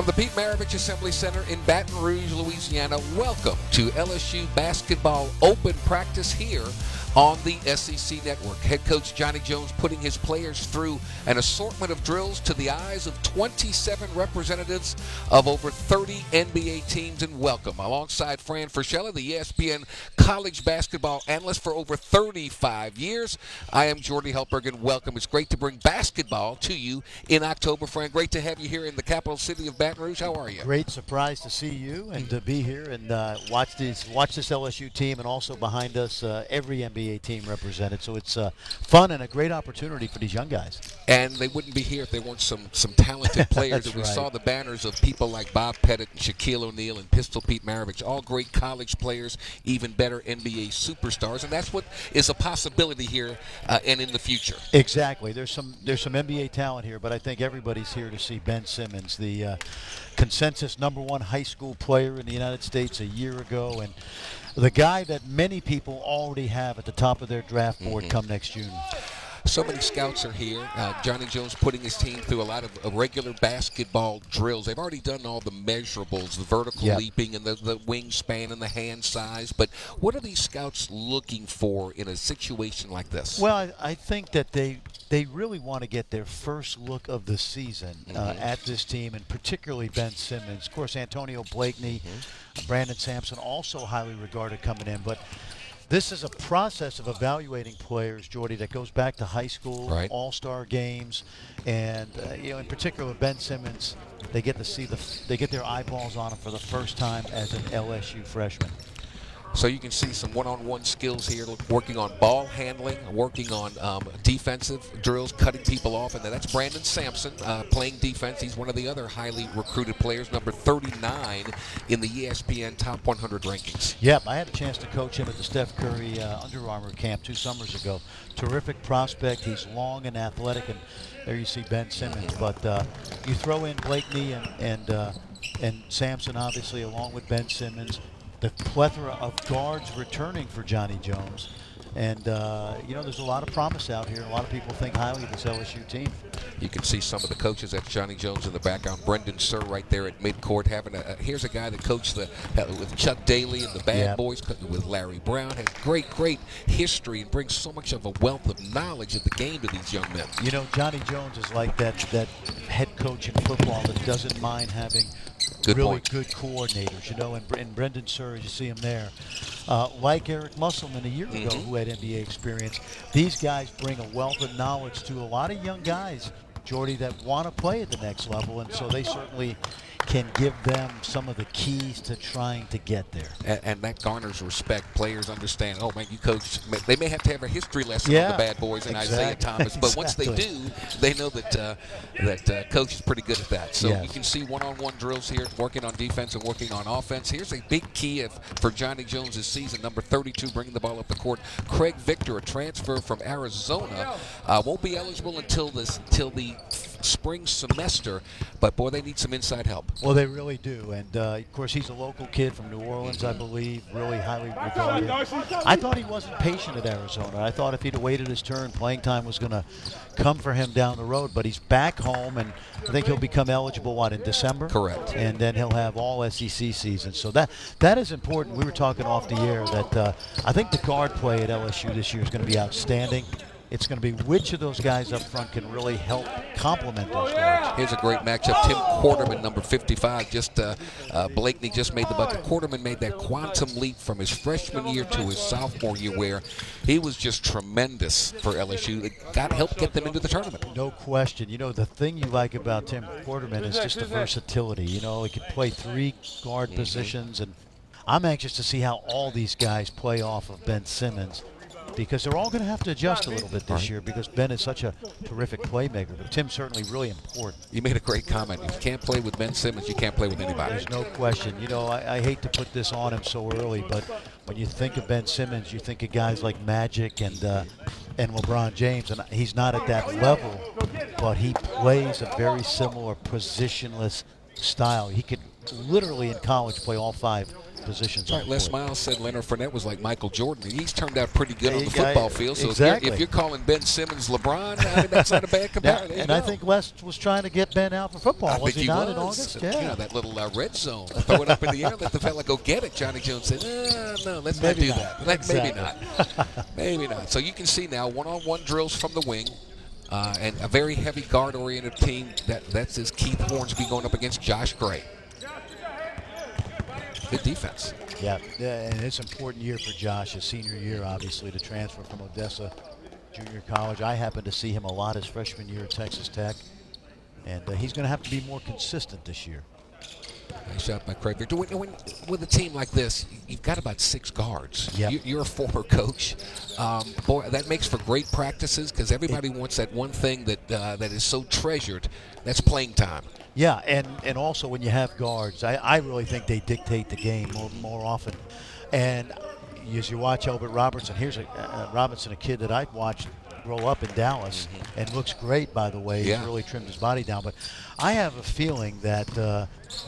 From the Pete Maravich Assembly Center in Baton Rouge, Louisiana, welcome to LSU Basketball Open Practice here on the SEC Network. Head coach Johnny Jones putting his players through an assortment of drills to the eyes of 27 representatives of over 30 NBA teams, and welcome. Alongside Fran Fraschilla, the ESPN college basketball analyst for over 35 years, I am Jordy Helberg, and welcome. It's great to bring basketball to you in October. Fran, great to have you here in the capital city of Baton Rouge. How are you? Great surprise to see you and to be here and watch this LSU team, and also behind us every NBA team represented. So it's fun and a great opportunity for these young guys. And they wouldn't be here if there weren't some talented players. And we saw the banners of people like Bob Pettit and Shaquille O'Neal and Pistol Pete Maravich, all great college players, even better NBA superstars. And that's what is a possibility here and in the future. Exactly. There's some NBA talent here, but I think everybody's here to see Ben Simmons, the consensus #1 high school player in the United States a year ago, and the guy that many people already have at the top of their draft board come next June. So many scouts are here. Johnny Jones putting his team through a lot of regular basketball drills. They've already done all the measurables, the vertical leaping and the wingspan and the hand size. But what are these scouts looking for in a situation like this? Well, I think that they really want to get their first look of the season at this team, and particularly Ben Simmons. Of course, Antonio Blakeney, Brandon Sampson, also highly regarded coming in. But this is a process of evaluating players, Jordy, that goes back to high school, all-star games, and in particular Ben Simmons. They get to see they get their eyeballs on him for the first time as an LSU freshman. So you can see some one-on-one skills here, working on ball handling, working on defensive drills, cutting people off. And that's Brandon Sampson playing defense. He's one of the other highly recruited players, number 39 in the ESPN Top 100 rankings. Yep, I had a chance to coach him at the Steph Curry Under Armour camp 2 summers ago. Terrific prospect. He's long and athletic, and there you see Ben Simmons. But you throw in Blakeney and Sampson, obviously, along with Ben Simmons. The plethora of guards returning for Johnny Jones. And, there's a lot of promise out here. A lot of people think highly of this LSU team. You can see some of the coaches. That's Johnny Jones in the background. Brendan Sir right there at midcourt. Here's a guy that coached with Chuck Daly and the Bad Boys, with Larry Brown. Has great history and brings so much of a wealth of knowledge of the game to these young men. Johnny Jones is like that head coach in football that doesn't mind having good coordinators, and Brendan Sir, you see him there. Like Eric Musselman a year ago, who had NBA experience. These guys bring a wealth of knowledge to a lot of young guys, Jordy, that want to play at the next level, and so they certainly can give them some of the keys to trying to get there. And that garners respect. Players understand, oh, man, you coach. They may have to have a history lesson on the Bad Boys and Isaiah Thomas, but once they do, they know that coach is pretty good at that. So you can see one-on-one drills here, working on defense and working on offense. Here's a big key for Johnny Jones this season, number 32, bringing the ball up the court. Craig Victor, a transfer from Arizona, won't be eligible until the spring semester, but boy, they need some inside help. Well, they really do, and of course he's a local kid from New Orleans, I believe, really highly regarded. I thought he wasn't patient at Arizona. I thought if he'd waited his turn, playing time was going to come for him down the road, but he's back home, and I think he'll become eligible, in December? Correct. And then he'll have all SEC season, so that is important. We were talking off the air that I think the guard play at LSU this year is going to be outstanding. It's going to be which of those guys up front can really help complement those guys. Here's a great matchup. Tim Quarterman, number 55. Blakeney just made the bucket. Quarterman made that quantum leap from his freshman year to his sophomore year, where he was just tremendous for LSU. It helped get them into the tournament. No question. The thing you like about Tim Quarterman is just the versatility. He can play 3 guard positions, and I'm anxious to see how all these guys play off of Ben Simmons, because they're all going to have to adjust a little bit this year, because Ben is such a terrific playmaker, but Tim's certainly really important. You made a great comment. If you can't play with Ben Simmons, you can't play with anybody. There's no question. I hate to put this on him so early, but when you think of Ben Simmons, you think of guys like Magic and LeBron James, and he's not at that level, but he plays a very similar positionless style. He could literally in college play all 5 positions. Right, on Les board. Miles said Leonard Fournette was like Michael Jordan, and he's turned out pretty good on the Yeah, football field. So exactly. if you're calling Ben Simmons LeBron, I mean, that's not a bad comparison. And I think Les was trying to get Ben out for football. I Was think he not in August? Yeah. You know, that little red zone. Throw it up in the air, let the fella go get it. Johnny Jones said, no, let's Maybe not do not. that. Exactly. Maybe not. Maybe not. So you can see now one-on-one drills from the wing. And a very heavy guard-oriented team. That's his Keith Hornsby going up against Josh Gray. Good defense. Yeah, and it's an important year for Josh, his senior year, obviously, to transfer from Odessa Junior College. I happened to see him a lot his freshman year at Texas Tech, and he's going to have to be more consistent this year. Nice shot by Craig Victor. With a team like this, you've got about 6 guards. Yep. You're a former coach. Boy, that makes for great practices because everybody wants that one thing that is so treasured. That's playing time. Yeah, and also when you have guards, I really think they dictate the game more often. And as you watch Albert Robertson, here's Robinson, a kid that I've watched grow up in Dallas and looks great, by the way. Yeah. He's really trimmed his body down. But I have a feeling that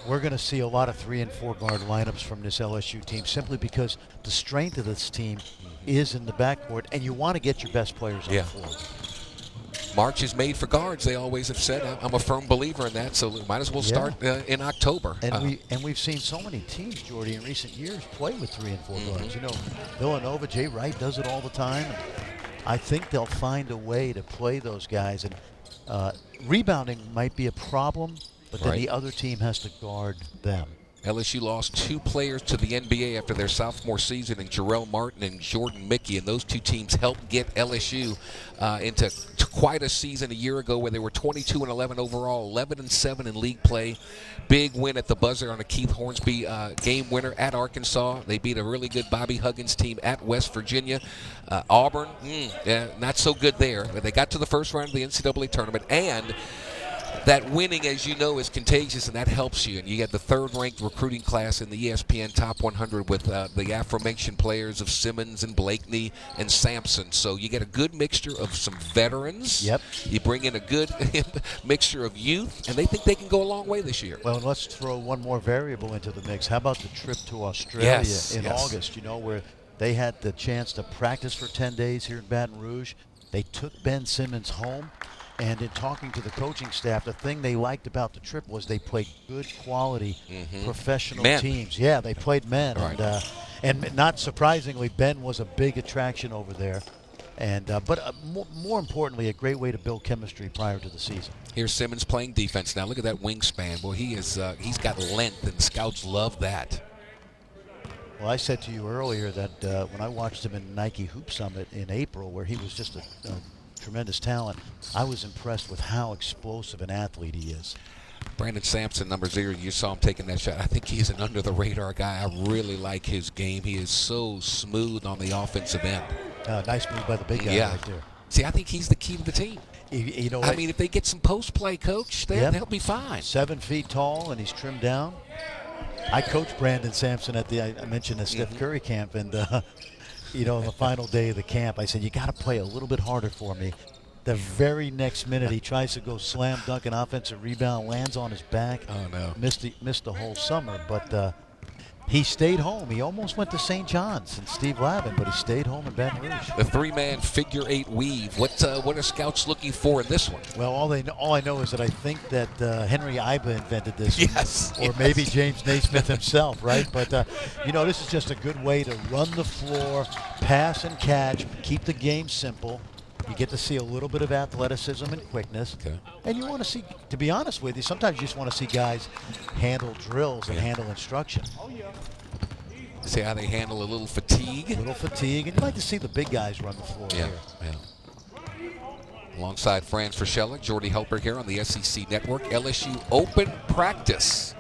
we're going to see a lot of 3 and 4 guard lineups from this LSU team simply because the strength of this team is in the backcourt, and you want to get your best players on the floor. March is made for guards, they always have said. I'm a firm believer in that, so we might as well start in October. And we've seen so many teams, Jordy, in recent years play with 3 and 4 guards. You know, Villanova, Jay Wright does it all the time. And I think they'll find a way to play those guys. And rebounding might be a problem, but then the other team has to guard them. LSU lost 2 players to the NBA after their sophomore season, in Jarrell Martin and Jordan Mickey, and those 2 teams helped get LSU into quite a season a year ago where they were 22-11 overall, 11-7 in league play. Big win at the buzzer on a Keith Hornsby game winner at Arkansas. They beat a really good Bobby Huggins team at West Virginia. Auburn, not so good there, but they got to the first round of the NCAA tournament, and that winning, as you know, is contagious, and that helps you. And you get the 3rd-ranked recruiting class in the ESPN Top 100 with the aforementioned players of Simmons and Blakeney and Sampson. So you get a good mixture of some veterans. Yep. You bring in a good mixture of youth, and they think they can go a long way this year. Well, and let's throw one more variable into the mix. How about the trip to Australia in Yes. August, you know, where they had the chance to practice for 10 days here in Baton Rouge. They took Ben Simmons home. And in talking to the coaching staff, the thing they liked about the trip was they played good quality professional teams. Yeah, they played men. Right. And not surprisingly, Ben was a big attraction over there. And but more importantly, a great way to build chemistry prior to the season. Here's Simmons playing defense. Now look at that wingspan. Boy, he's got length, and scouts love that. Well, I said to you earlier that when I watched him in Nike Hoop Summit in April, where he was just a tremendous talent, I was impressed with how explosive an athlete he is. Brandon Sampson, number 0, you saw him taking that shot. I think he's an under-the-radar guy. I really like his game. He is so smooth on the offensive end. Nice move by the big guy right there. See, I think he's the key to the team. You know, I mean, if they get some post-play, Coach, they'll be fine. 7 feet tall, and he's trimmed down. I coached Brandon Sampson at I mentioned the Steph Curry camp, and you know, on the final day of the camp, I said, you got to play a little bit harder for me. The very next minute, he tries to go slam dunk an offensive rebound, lands on his back. Oh, no. Missed the whole summer, but he stayed home. He almost went to St. John's and Steve Lavin, but he stayed home in Baton Rouge. The 3-man figure 8 weave. What are scouts looking for in this one? Well, all I know is that I think that Henry Iba invented this. Yes. Or maybe James Naismith himself, right? But, you know, this is just a good way to run the floor, pass and catch, keep the game simple. You get to see a little bit of athleticism and quickness. Okay. And you want to see, to be honest with you, sometimes you just want to see guys handle drills and handle instruction. See how they handle a little fatigue. A little fatigue. And you like to see the big guys run the floor here. Alongside Franz Frischella, Jordy Helper here on the SEC Network. LSU Open Practice.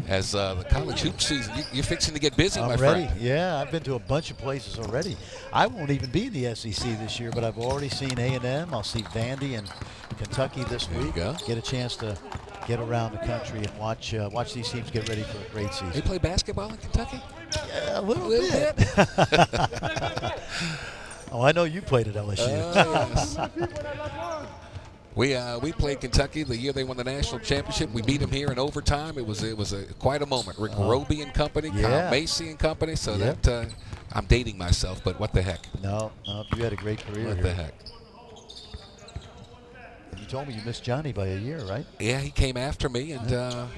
As the college hoop season, you're fixing to get busy, my friend. Yeah, I've been to a bunch of places already. I won't even be in the SEC this year, but I've already seen A&M. I'll see Vandy and Kentucky this week. There you go. Get a chance to get around the country and watch these teams get ready for a great season. They play basketball in Kentucky? Yeah, a little bit. Oh, I know you played at LSU. Yes. We played Kentucky the year they won the national championship. We beat them here in overtime. It was quite a moment. Rick Roby and company, Kyle Macy and company. So that I'm dating myself, but what the heck? No, you had a great career. What the heck? You told me you missed Johnny by a year, right? Yeah, he came after me, and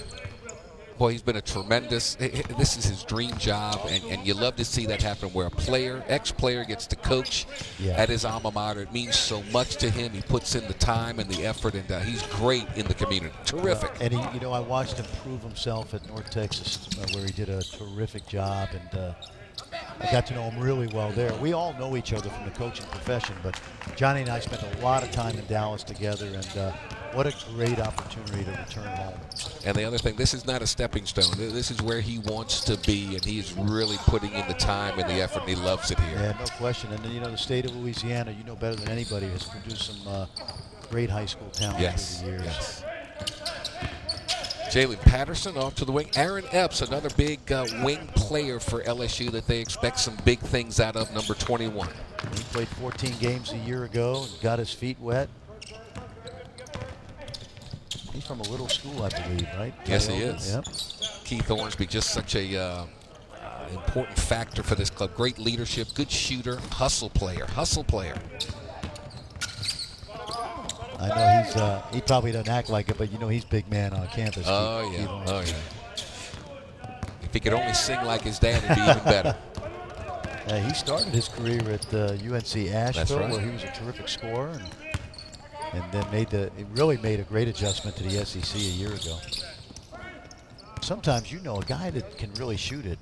boy, he's been a tremendous. This is his dream job, and you love to see that happen where a ex-player gets to coach at his alma mater. It means so much to him. He puts in the time and the effort, and he's great in the community. Terrific. And I watched him prove himself at North Texas, where he did a terrific job, and I got to know him really well there. We all know each other from the coaching profession, but Johnny and I spent a lot of time in Dallas together, and what a great opportunity to return home. And the other thing, this is not a stepping stone. This is where he wants to be, and he's really putting in the time and the effort, and he loves it here. Yeah, no question. And then, the state of Louisiana, better than anybody, has produced some great high school talent over the years. Yes. Jalen Patterson off to the wing. Aaron Epps, another big wing player for LSU that they expect some big things out of, number 21. He played 14 games a year ago and got his feet wet. He's from a little school, I believe, right? Yes, he is. Yep. Keith Ormsby, just such a important factor for this club. Great leadership, good shooter, hustle player. I know he probably doesn't act like it, but he's big man on campus. Oh, yeah. If he could only sing like his dad, it'd be even better. He started his career at UNC Asheville, right. where he was a terrific scorer, and then he really made a great adjustment to the SEC a year ago. Sometimes a guy that can really shoot it,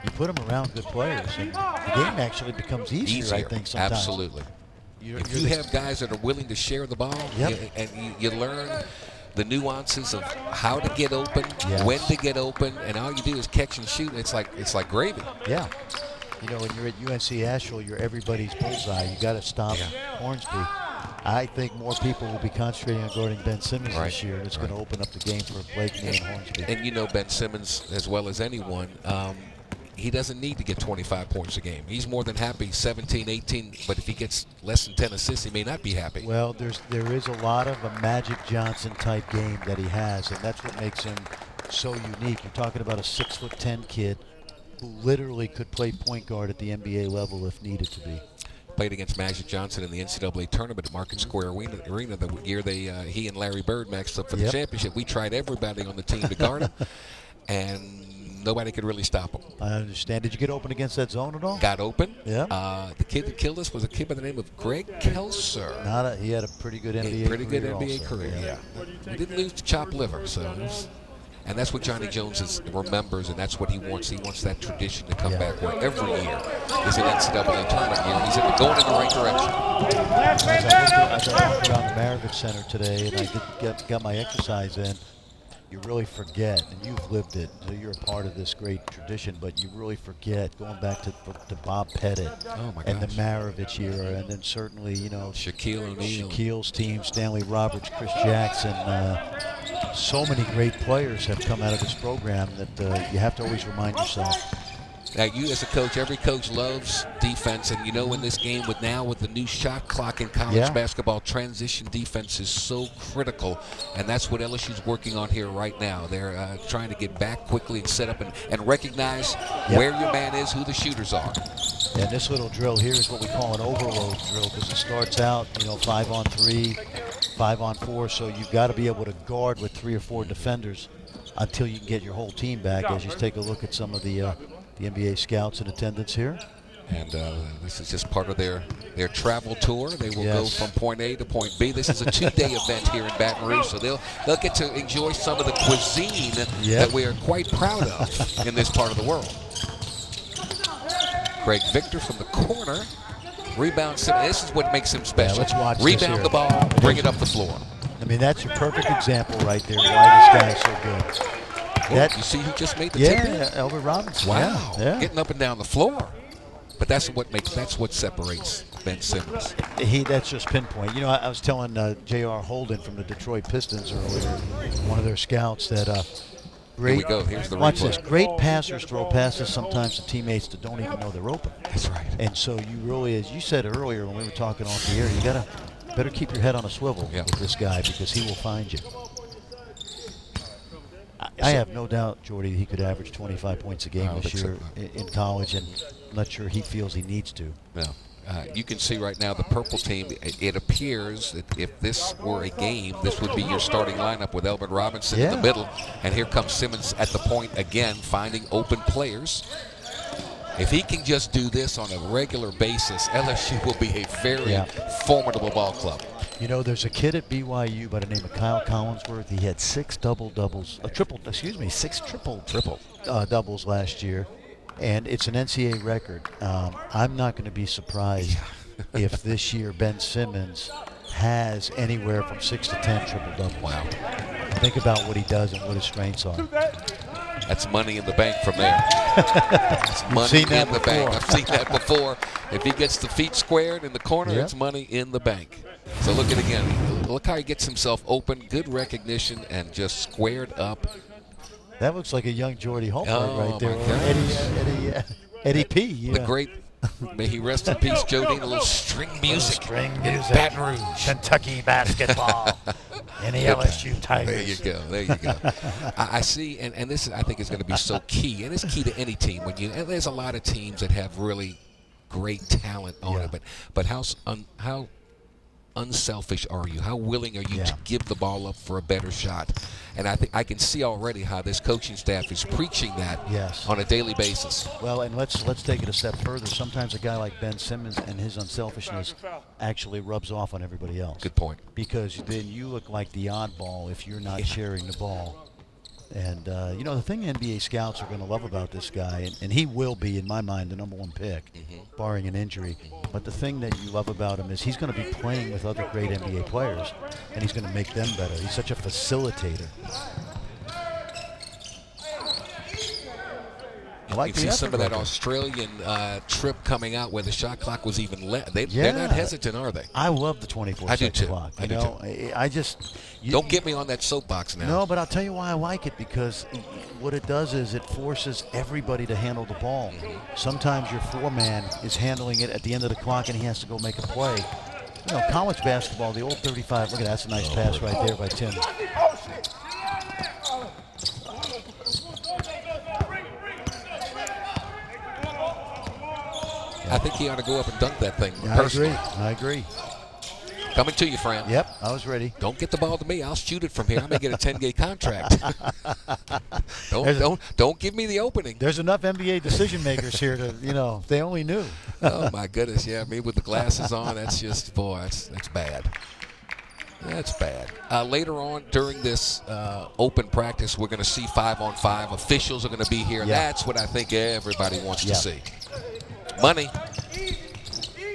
you put him around good players, and the game actually becomes easier. I think sometimes. Absolutely. If you have guys that are willing to share the ball, and you learn the nuances of how to get open, when to get open, and all you do is catch and shoot, it's like gravy. Yeah. When you're at UNC Asheville, you're everybody's bullseye. You got to stop Hornsby. I think more people will be concentrating on guarding Ben Simmons this year, and it's going to open up the game for Blakeney and Hornsby. And Ben Simmons, as well as anyone, he doesn't need to get 25 points a game. He's more than happy 17, 18, but if he gets less than 10 assists, he may not be happy. Well, there is a lot of a Magic Johnson type game that he has, and that's what makes him so unique. You're talking about a 6'10" kid who literally could play point guard at the NBA level if needed to be. Played against Magic Johnson in the NCAA tournament at Market Square Arena the year he and Larry Bird matched up for the championship. We tried everybody on the team to guard him, and nobody could really stop him. I understand. Did you get open against that zone at all? Got open. Yeah. The kid that killed us was a kid by the name of Greg Kelser. He had a pretty good NBA career. Yeah. We didn't lose to chopped liver, so. And that's what Johnny Jones remembers, and that's what he wants. He wants that tradition to come back where every year is an NCAA tournament year. He's going in the right direction. As I walked around the Maravich Center today, and I got my exercise in, you really forget, and you've lived it, so you're a part of this great tradition, but you really forget going back to Bob Pettit and the Maravich era, and then certainly, Shaquille O'Neal, Shaquille's team, Stanley Roberts, Chris Jackson. So many great players have come out of this program that you have to always remind yourself. Now, you as a coach, every coach loves defense, and in this game with the new shot clock in college basketball, transition defense is so critical, and that's what LSU's working on here right now. They're trying to get back quickly and set up and recognize where your man is, who the shooters are. And this little drill here is what we call an overload drill because it starts out, 5-on-3, 5-on-4, so you've got to be able to guard with 3 or 4 defenders until you can get your whole team back. As you take a look at some of the NBA scouts in attendance here. And this is just part of their travel tour. They will go from point A to point B. This is a 2-day event here in Baton Rouge, so they'll get to enjoy some of the cuisine that we are quite proud of in this part of the world. Craig Victor from the corner. Rebound. This is what makes him special. Let's watch Rebound the ball, bring it up the floor. I mean, that's your perfect example right there why this guy is so good. You see who just made the tip? Yeah, Elbert Robinson. Wow. Yeah. Getting up and down the floor. But that's what separates Ben Simmons. That's just pinpoint. I was telling J.R. Holden from the Detroit Pistons earlier, one of their scouts, that great. Here we go. Here's the watch replay. this. Great passers throw passes sometimes to teammates that don't even know they're open. That's right. And so you really, as you said earlier when we were talking off the air, you got to better keep your head on a swivel Yeah. with this guy because he will find you. I have no doubt, Jordy, he could average 25 points a game this year in college, and I'm not sure he feels he needs to. No. You can see right now the purple team, it appears that if this were a game, this would be your starting lineup with Elvin Robinson in the middle. And here comes Simmons at the point again, finding open players. If he can just do this on a regular basis, LSU will be a very formidable ball club. You know, there's a kid at BYU by the name of Kyle Collinsworth. He had six triple doubles last year, and it's an NCAA record. I'm not going to be surprised if this year Ben Simmons has anywhere from 6 to 10 triple doubles. Wow. Think about what he does and what his strengths are. That's money in the bank from there. It's money in the bank. I've seen that before. If he gets the feet squared in the corner, it's money in the bank. So look at it again. Look how he gets himself open, good recognition, and just squared up. That looks like a young Jordy Holt right there. Eddie P. Yeah. The great, may he rest in peace, Joe Dean. A little string music. String in music. Baton Rouge. Kentucky basketball. And the LSU Tigers. There you go. I see, and this I think is going to be so key, and it's key to any team. And there's a lot of teams that have really great talent on it, but how unselfish are you? How willing are you to give the ball up for a better shot? And I think I can see already how this coaching staff is preaching that on a daily basis. Well, and let's take it a step further. Sometimes a guy like Ben Simmons and his unselfishness actually rubs off on everybody else. Good point. Because then you look like the oddball if you're not sharing the ball. And, you know, the thing NBA scouts are going to love about this guy, and he will be, in my mind, the #1 pick, barring an injury. But the thing that you love about him is he's going to be playing with other great NBA players, and he's going to make them better. He's such a facilitator. You can see some of that Australian trip coming out where the shot clock was even less. They're not hesitant, are they? I love the 24-second clock. I do too. I just don't get me on that soapbox now. No, but I'll tell you why I like it, because what it does is it forces everybody to handle the ball. Sometimes your four-man is handling it at the end of the clock, and he has to go make a play. You know, college basketball, the old 35. Look at that. That's a nice pass right there by Tim. I think he ought to go up and dunk that thing. I agree. Coming to you, Fran. Yep, I was ready. Don't get the ball to me. I'll shoot it from here. I may get a 10-game contract. Don't give me the opening. There's enough NBA decision makers here to, you know, they only knew. Oh my goodness, yeah, me with the glasses on. That's just, boy, that's bad. That's bad. Later on during this open practice, we're going to see 5-on-5. Officials are going to be here. And that's what I think everybody wants to see. Money.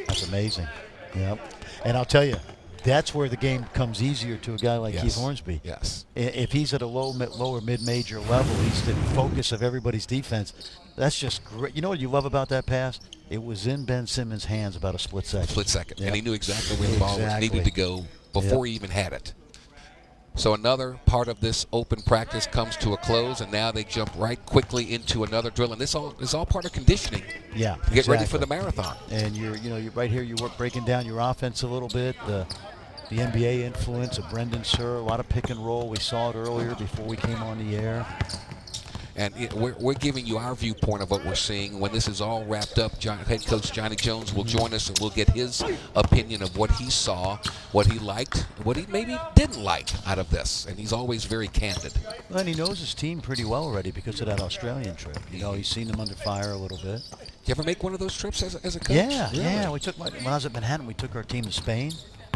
That's amazing. Yep. And I'll tell you, that's where the game comes easier to a guy like Keith Hornsby. Yes. If he's at a lower mid-major level, he's the focus of everybody's defense. That's just great. You know what you love about that pass? It was in Ben Simmons' hands about a split second. And he knew exactly where the ball needed to go before he even had it. So another part of this open practice comes to a close, and now they jump right quickly into another drill. And this is all part of conditioning. Yeah, to get ready for the marathon. And you're right here. You're breaking down your offense a little bit. The NBA influence of Brendan Surr, a lot of pick and roll. We saw it earlier before we came on the air. And we're giving you our viewpoint of what we're seeing. When this is all wrapped up, head coach Johnny Jones will join us, and we'll get his opinion of what he saw, what he liked, what he maybe didn't like out of this. And he's always very candid. Well, and he knows his team pretty well already because of that Australian trip. You know, he's seen them under fire a little bit. Did you ever make one of those trips as a coach? Yeah, really? Yeah. We took when I was at Manhattan, we took our team to Spain.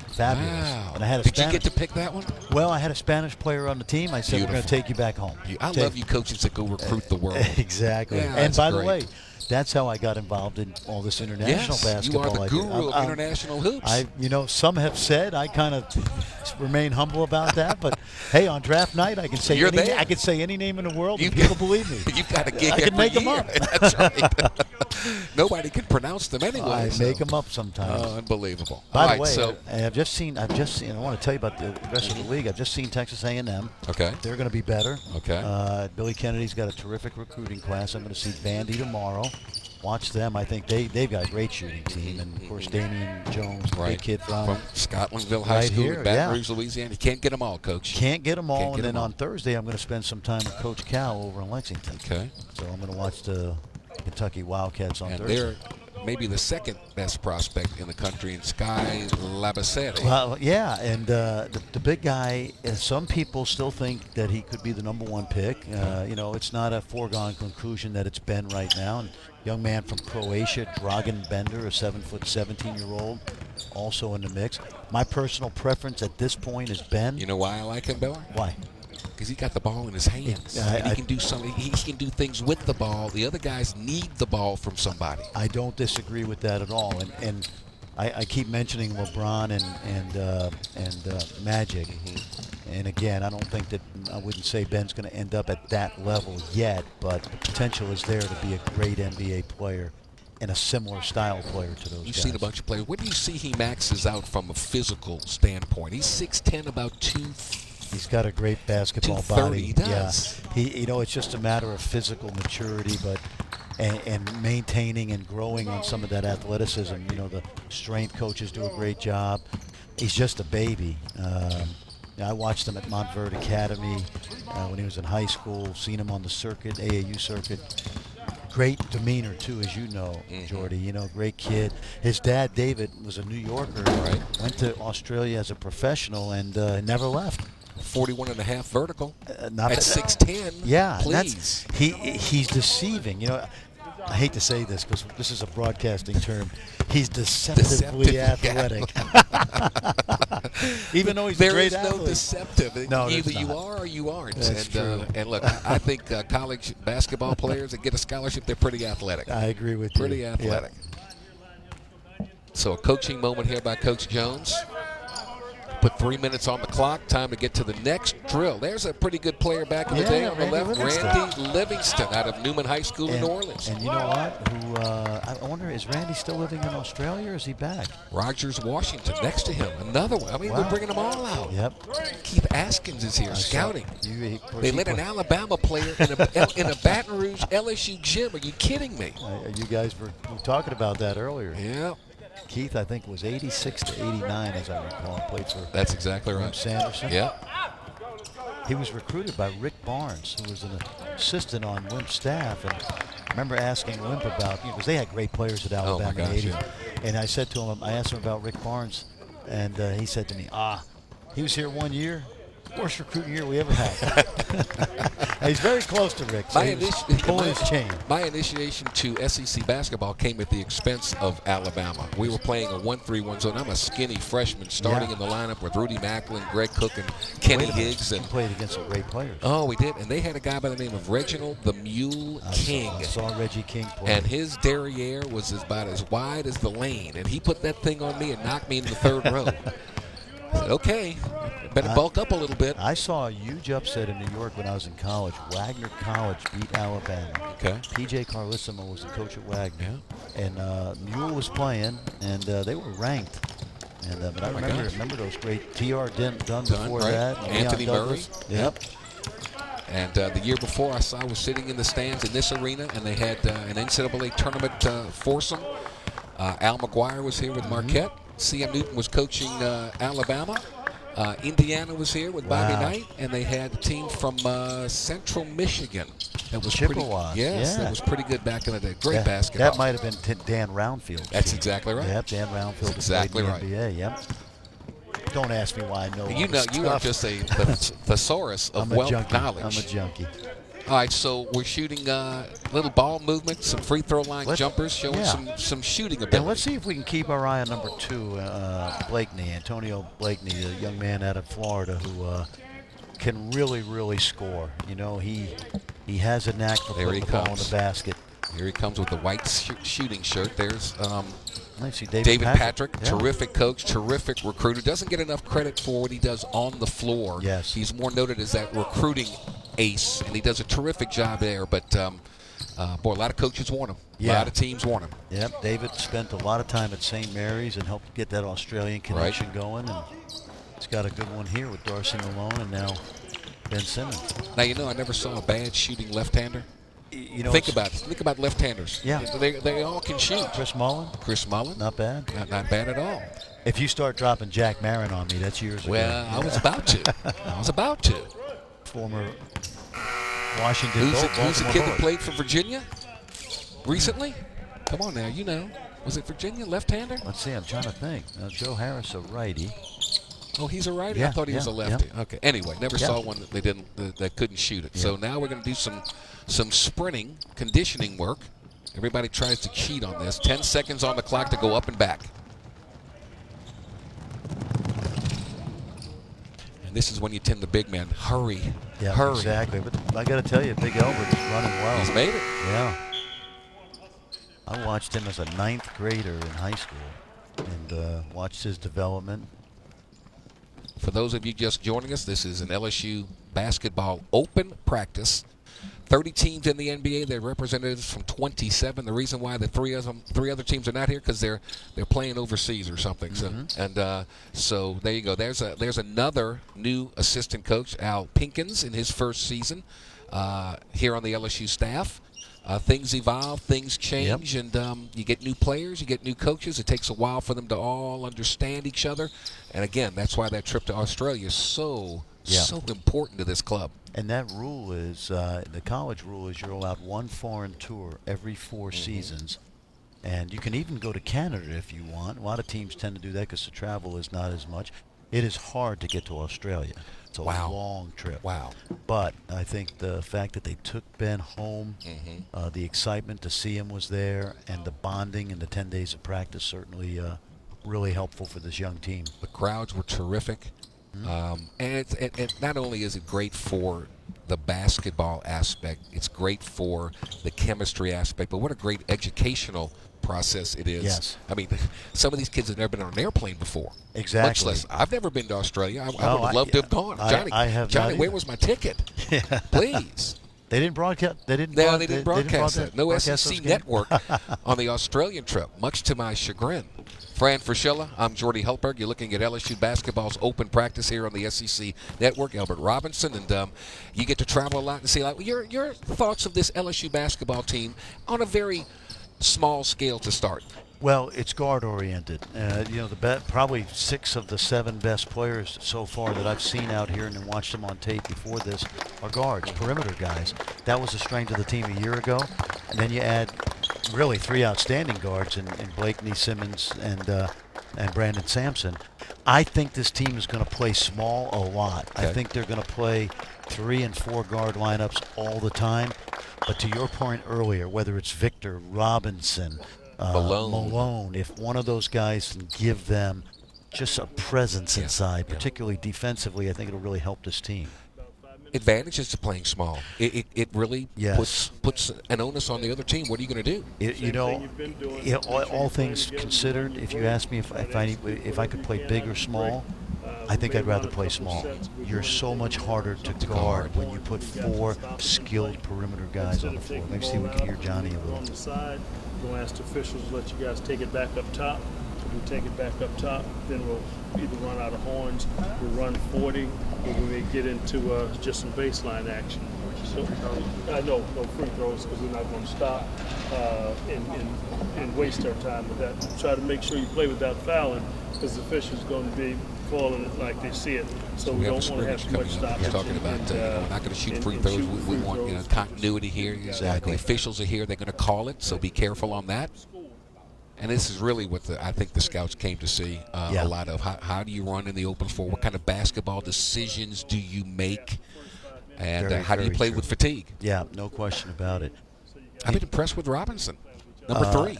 Fabulous. Wow. And I had Did you get to pick that one? Well, I had a Spanish player on the team. I said, we're going to take you back home. I love you coaches that go recruit the world. Exactly. Yeah, and by the way, that's how I got involved in all this international basketball. You are the guru of international hoops. Some have said I kind of remain humble about that, but hey, on draft night I can say I can say any name in the world and people believe me. You've got a gig I can make them up. That's right. Nobody can pronounce them anyway. I make them up sometimes. Oh, unbelievable. By the way, I've just seen. I want to tell you about the rest of the league. I've just seen Texas A&M. Okay. They're going to be better. Okay. Billy Kennedy's got a terrific recruiting class. I'm going to see Vandy tomorrow. watch them. I think they've got a great shooting team, and of course Damian Jones, big kid from Scotlandville High School in Baton Rouge, Louisiana. You can't get them all, Coach. Can't get them all. And then on Thursday, I'm going to spend some time with Coach Cal over in Lexington. Okay. So I'm going to watch the Kentucky Wildcats on Thursday. They're maybe the second best prospect in the country in Sky Labassetti. Well, yeah, and the big guy, some people still think that he could be the #1 pick. It's not a foregone conclusion that it's Ben right now. And young man from Croatia, Dragan Bender, a 7-foot, 17-year-old, also in the mix. My personal preference at this point is Ben. You know why I like him, Miller? Why? Because he got the ball in his hands. And he can do something. He can do things with the ball. The other guys need the ball from somebody. I don't disagree with that at all. And I keep mentioning LeBron and Magic. And again, I don't think that I wouldn't say Ben's going to end up at that level yet, but the potential is there to be a great NBA player and a similar style player to those guys. You've seen a bunch of players. Where do you see he maxes out from a physical standpoint? He's 6'10", about 2. He's got a great basketball 230, body. he does. Yeah, it's just a matter of physical maturity, but and maintaining and growing on some of that athleticism. The strength coaches do a great job. He's just a baby. I watched him at Montverde Academy when he was in high school. Seen him on the circuit, AAU circuit. Great demeanor too, as you know, Jordy. Great kid. His dad, David, was a New Yorker. Right. Went to Australia as a professional and never left. 41.5 vertical. Not at 6'10". Yeah, please. He's deceiving. I hate to say this because this is a broadcasting term. He's deceptively athletic. Even though he's a great athlete. There is no deceptive. No, either you are or you aren't. That's true. And look, I think college basketball players that get a scholarship, they're pretty athletic. I agree with you. Pretty athletic. Yep. So a coaching moment here by Coach Jones. Put 3 minutes on the clock. Time to get to the next drill. There's a pretty good player back in the day on the left. Randy Livingston out of Newman High School in New Orleans. And you know what? I wonder, is Randy still living in Australia or is he back? Rogers, Washington, next to him. Another one. I mean, we're bringing them all out. Yep. Keith Askins is here scouting. They let an Alabama player in a Baton Rouge LSU gym. Are you kidding me? You guys were talking about that earlier. Yeah. Keith, I think, was 86 to 89, as I recall. Played for That's exactly right. Sanderson. Yeah. He was recruited by Rick Barnes, who was an assistant on Wimp's staff. And I remember asking Wimp about, because they had great players at Alabama in the 80s. Yeah. And I said to him, I asked him about Rick Barnes, and he said to me, he was here 1 year. Worst recruiting year we ever had. He's very close to Rick. So pulling his chain. My initiation to SEC basketball came at the expense of Alabama. We were playing a 1-3-1 zone. I'm a skinny freshman starting in the lineup with Rudy Macklin, Greg Cook, and Kenny Higgs. And we played against some great players. Oh, we did. And they had a guy by the name of Reginald the Mule King. I saw Reggie King play. And his derriere was about as wide as the lane. And he put that thing on me and knocked me into the third row. I said, okay, better bulk up a little bit. I saw a huge upset in New York when I was in college. Wagner College beat Alabama. Okay. P.J. Carlissimo was the coach at Wagner. Yeah. And Mule was playing, and they were ranked. And but I remember those great T.R. Dunn before that. Anthony Murray. Yep. And the year before, I was sitting in the stands in this arena, and they had an NCAA tournament foursome. Al McGuire was here with Marquette. C.M. Newton was coaching Alabama. Indiana was here with Bobby Knight, and they had a team from Central Michigan. That was Chippewas. That was pretty good back in the day. Great basketball. That might have been Dan Roundfield. That's exactly right. Yep, Dan Roundfield. Exactly right. NBA. Yep. Don't ask me why I know. You are just a thesaurus of wealth knowledge. I'm a junkie. All right, so we're shooting little ball movement, some free throw line jumpers, showing some shooting ability. And let's see if we can keep our eye on number 2, Antonio Blakeney, the young man out of Florida who can really, really score. He has a knack for putting the ball in the basket. Here he comes with the white shooting shirt. There's David Patrick, terrific coach, terrific recruiter. Doesn't get enough credit for what he does on the floor. Yes. He's more noted as that recruiting ace, and he does a terrific job there. But, boy, a lot of coaches want him. A lot of teams want him. Yep, David spent a lot of time at St. Mary's and helped get that Australian connection going. And he's got a good one here with Darcy Malone and now Ben Simmons. Now, I never saw a bad shooting left-hander. You know, Think about left-handers. Yeah. They all can shoot. Chris Mullen, Chris Mullen, not bad. not bad at all. If you start dropping Jack Marin on me, that's years ago. Well, I was about to. Former Washington Who's the Baltimore kid that Bullets. played for Virginia recently? Come on now, you know. Was it Virginia, left-hander? Let's see, I'm trying to think. Joe Harris, a righty. Oh, he's a righty? Yeah, I thought he was a yeah, lefty. yeah. Okay. Anyway, never saw one that that couldn't shoot it. Yeah. So now we're going to do some sprinting, conditioning work. Everybody tries to cheat on this. 10 seconds on the clock to go up and back. And this is when you tend the big man. Hurry. Yeah, Hurry. exactly. But I got to tell you, Big Albert is running well. He's made it. Yeah. I watched him as a 9th grader in high school and watched his development. For those of you just joining us, this is an LSU basketball open practice. 30 teams in the NBA. They're representatives from 27. The reason why the three other teams are not here because they're playing overseas or something. Mm-hmm. So there you go. There's another new assistant coach, Al Pinkins, in his first season here on the LSU staff. Things evolve, things change, Yep. and you get new players, you get new coaches. It takes a while for them to all understand each other. And again, that's why that trip to Australia is so important to this club. And that rule is, the college rule is you're allowed one foreign tour every 4 seasons. And you can even go to Canada if you want. A lot of teams tend to do that because the travel is not as much. It is hard to get to Australia. It's a long trip. Wow. But I think the fact that they took Ben home, the excitement to see him was there, and the bonding and the 10 days of practice certainly really helpful for this young team. The crowds were terrific. And it not only is it great for the basketball aspect, it's great for the chemistry aspect, but what a great educational process it is. Yes. I mean, some of these kids have never been on an airplane before. Exactly. Much less, I've never been to Australia. I would have loved to have gone. Johnny, I have Johnny, not where either. was my ticket? Please. They didn't broadcast. They didn't broadcast that. No broadcast SEC those games? network on the Australian trip, much to my chagrin. Fran Fraschilla, I'm Jordy Helberg. You're looking at LSU basketball's open practice here on the SEC network. Albert Robinson, and you get to travel a lot and see a lot. Your thoughts of this LSU basketball team on a very small scale to start. Well, it's guard-oriented. Probably 6 of the 7 best players so far that I've seen out here and watched them on tape before this are guards, perimeter guys. That was the strength of the team a year ago. And then you add really 3 outstanding guards in Blakeney, Simmons, and Brandon Sampson. I think this team is going to play small a lot. Okay. I think they're going to play 3 and 4 guard lineups all the time. But to your point earlier, whether it's Victor, Robinson, Malone, if one of those guys can give them just a presence inside, particularly defensively, I think it'll really help this team. Advantages to playing small. It really puts an onus on the other team. What are you going to do? All things considered, if you ask me if I could play big or small, I think I'd rather play small. You're so much harder to guard when you put 4 skilled perimeter guys on the floor. Maybe see if we can hear Johnny a little. On the side, we'll ask the officials to let you guys take it back up top. If we take it back up top, then we'll either run out of horns, we'll run 40, or we may get into just some baseline action. So, no free throws because we're not going to stop and waste our time with that. Try to make sure you play without fouling because the official's going to be calling it like they see it. So we don't want to have too much stoppage. We're talking about we're not going to shoot free throws. We want continuity here. Exactly. The officials are here. They're going to call it, so be careful on that. And this is really what I think the scouts came to see a lot of. How do you run in the open floor? What kind of basketball decisions do you make? And how do you play with fatigue? Yeah, no question about it. I've been impressed with Robinson, number 3.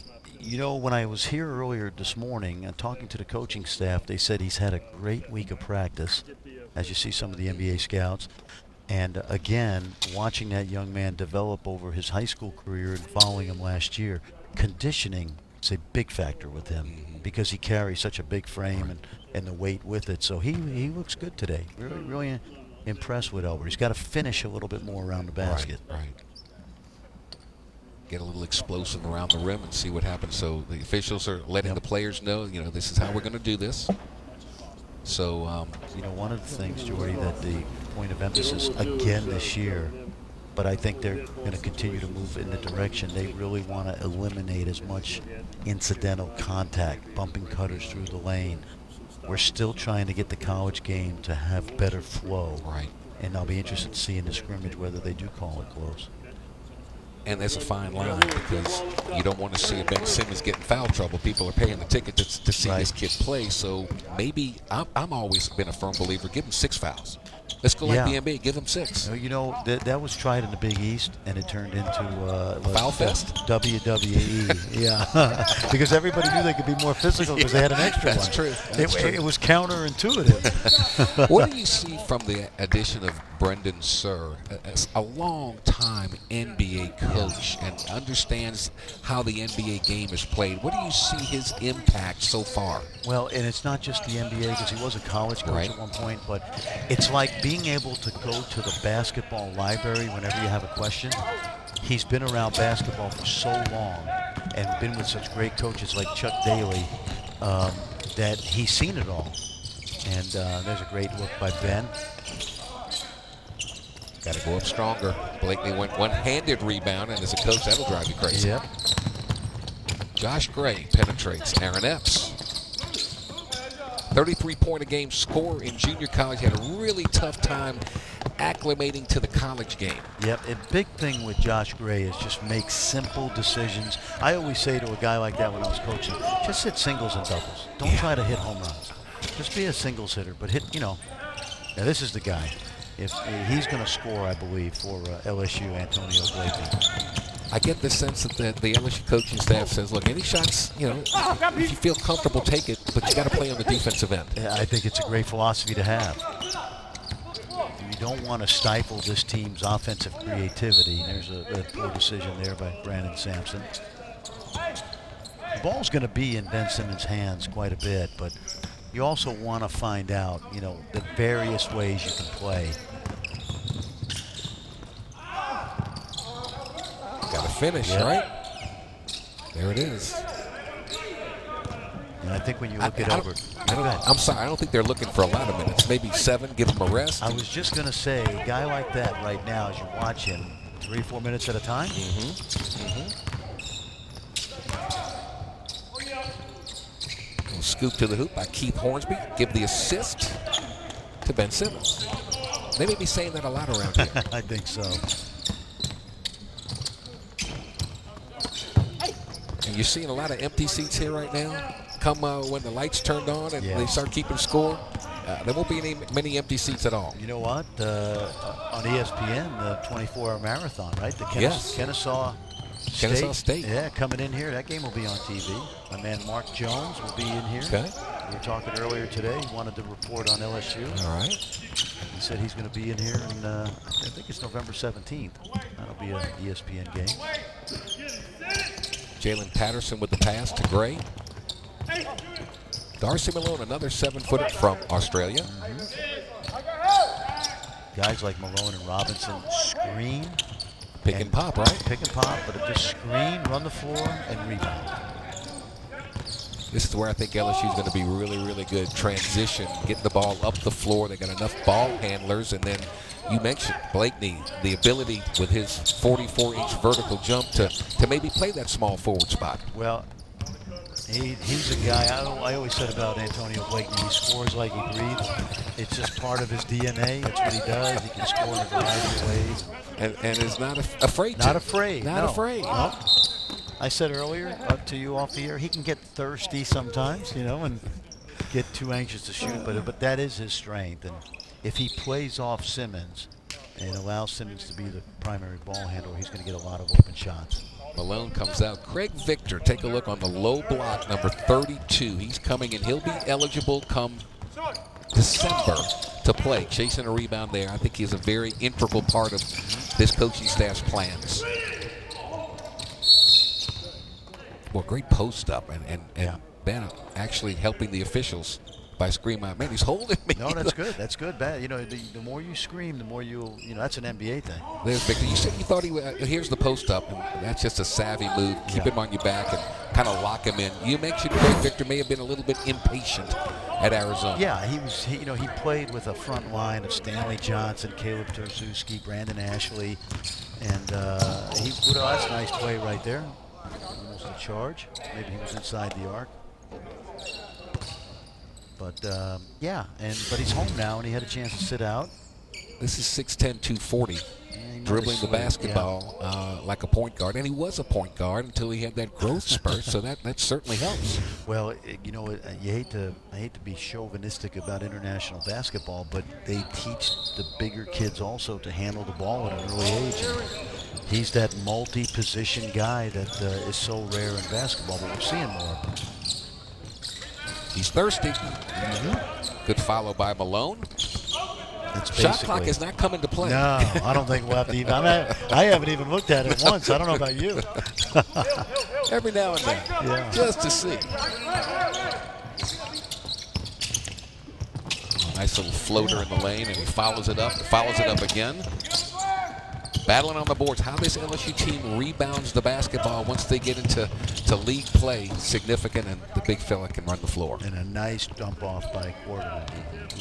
When I was here earlier this morning and talking to the coaching staff, they said he's had a great week of practice, as you see some of the NBA scouts. And again, watching that young man develop over his high school career and following him last year, conditioning is a big factor with him because he carries such a big frame and the weight with it. So he looks good today. Really impressed with Albert. He's got to finish a little bit more around the basket. Right. Get a little explosive around the rim and see what happens. So the officials are letting the players know, this is how we're going to do this. So, one of the things, Jordy, that the point of emphasis again this year but I think they're going to continue to move in the direction. They really want to eliminate as much incidental contact, bumping cutters through the lane. We're still trying to get the college game to have better flow. Right. And I'll be interested to see in the scrimmage whether they do call it close. And there's a fine line because you don't want to see Ben Simmons get in foul trouble. People are paying the ticket to see this kid play. So maybe I'm always been a firm believer. Give him 6 fouls. Let's go like the NBA. Give him 6. You know, that was tried in the Big East, and it turned into Foul fest? WWE. Yeah, because everybody knew they could be more physical because they had an extra That's one. true. It was counterintuitive. What do you see from the addition of Brendan Surr, a long-time NBA coach and understands how the NBA game is played? What do you see his impact so far? Well, and it's not just the NBA because he was a college coach at one point, but it's like being able to go to the basketball library whenever you have a question. He's been around basketball for so long and been with such great coaches like Chuck Daly that he's seen it all. And there's a great look by Ben. Got to go up stronger. Blakeney went one-handed rebound, and as a coach, that'll drive you crazy. Yep. Josh Gray penetrates Aaron Epps. 33-point-a-game scorer in junior college. Had a really tough time acclimating to the college game. Yep, a big thing with Josh Gray is just make simple decisions. I always say to a guy like that when I was coaching, just hit singles and doubles. Don't try to hit home runs. Just be a singles hitter, but hit, now this is the guy. If he's going to score, I believe, for LSU, Antonio Blakeney. I get the sense that the LSU coaching staff says, look, any shots, if you feel comfortable, take it, but you got to play on the defensive end. I think it's a great philosophy to have. You don't want to stifle this team's offensive creativity. There's a poor decision there by Brandon Sampson. The ball's going to be in Ben Simmons' hands quite a bit, but you also want to find out, the various ways you can play. Got to finish, right? There it is. And I think when you look it over, I'm sorry, I don't think they're looking for a lot of minutes. Maybe 7, give them a rest. I was just going to say, a guy like that right now, as you watch him, 3-4 minutes at a time. Scoop to the hoop by Keith Hornsby. Give the assist to Ben Simmons. They may be saying that a lot around here. I think so. And you're seeing a lot of empty seats here right now. Come when the lights turned on and they start keeping score, there won't be many empty seats at all. You know what? On ESPN, the 24-hour marathon, right? The Kennesaw State. Yeah, coming in here. That game will be on TV. My man Mark Jones will be in here. Okay. We were talking earlier today. He wanted to report on LSU. All right. He said he's going to be in here, and I think it's November 17th. That'll be an ESPN game. Jalen Patterson with the pass to Gray. Darcy Malone, another 7-footer from Australia. Guys like Malone and Robinson screen. Pick and pop, right? Pick and pop, but just screen, run the floor, and rebound. This is where I think LSU is going to be really, really good. Transition, getting the ball up the floor. They got enough ball handlers, and then you mentioned Blakeney, the ability with his 44-inch vertical jump to maybe play that small forward spot. Well, he's a guy, I always said about Antonio Blakeney, he scores like he breathes. It's just part of his DNA. It's what he does. He can score in a variety of ways. And is not afraid to. Not afraid. Not afraid. No. I said earlier to you off the air, he can get thirsty sometimes, and get too anxious to shoot, but that is his strength. And if he plays off Simmons and allows Simmons to be the primary ball handler, he's going to get a lot of open shots. Malone comes out. Craig Victor, take a look on the low block, number 32. He's coming in. He'll be eligible come December to play. Chasing a rebound there. I think he's a very integral part of this coaching staff's plans. Well, great post up, and Ben actually helping the officials by screaming out, man, he's holding me. No, that's good. That's good. Bad. The more you scream, the more you'll, that's an NBA thing. There's Victor. You said you thought here's the post up, and that's just a savvy move. Keep him on your back and kind of lock him in. You mentioned Craig Victor may have been a little bit impatient at Arizona. Yeah, he played with a front line of Stanley Johnson, Caleb Terzuski, Brandon Ashley. And that's a nice play right there. Almost a charge. Maybe he was inside the arc. But but he's home now, and he had a chance to sit out. This is 6'10", 240. Dribbling the basketball like a point guard, and he was a point guard until he had that growth spurt. So that certainly helps. Well, you know, I hate to be chauvinistic about international basketball, but they teach the bigger kids also to handle the ball at an early age. And he's that multi-position guy that is so rare in basketball, but we're seeing more. He's thirsty. Good follow by Malone. Shot clock is not coming to play. No, I don't think we'll have to even. I haven't even looked at it once. I don't know about you. Every now and then, just to see. Nice little floater in the lane, and he follows it up again. Battling on the boards. How this LSU team rebounds the basketball once they get into league play, significant, and the big fella can run the floor. And a nice dump off by Quarterman,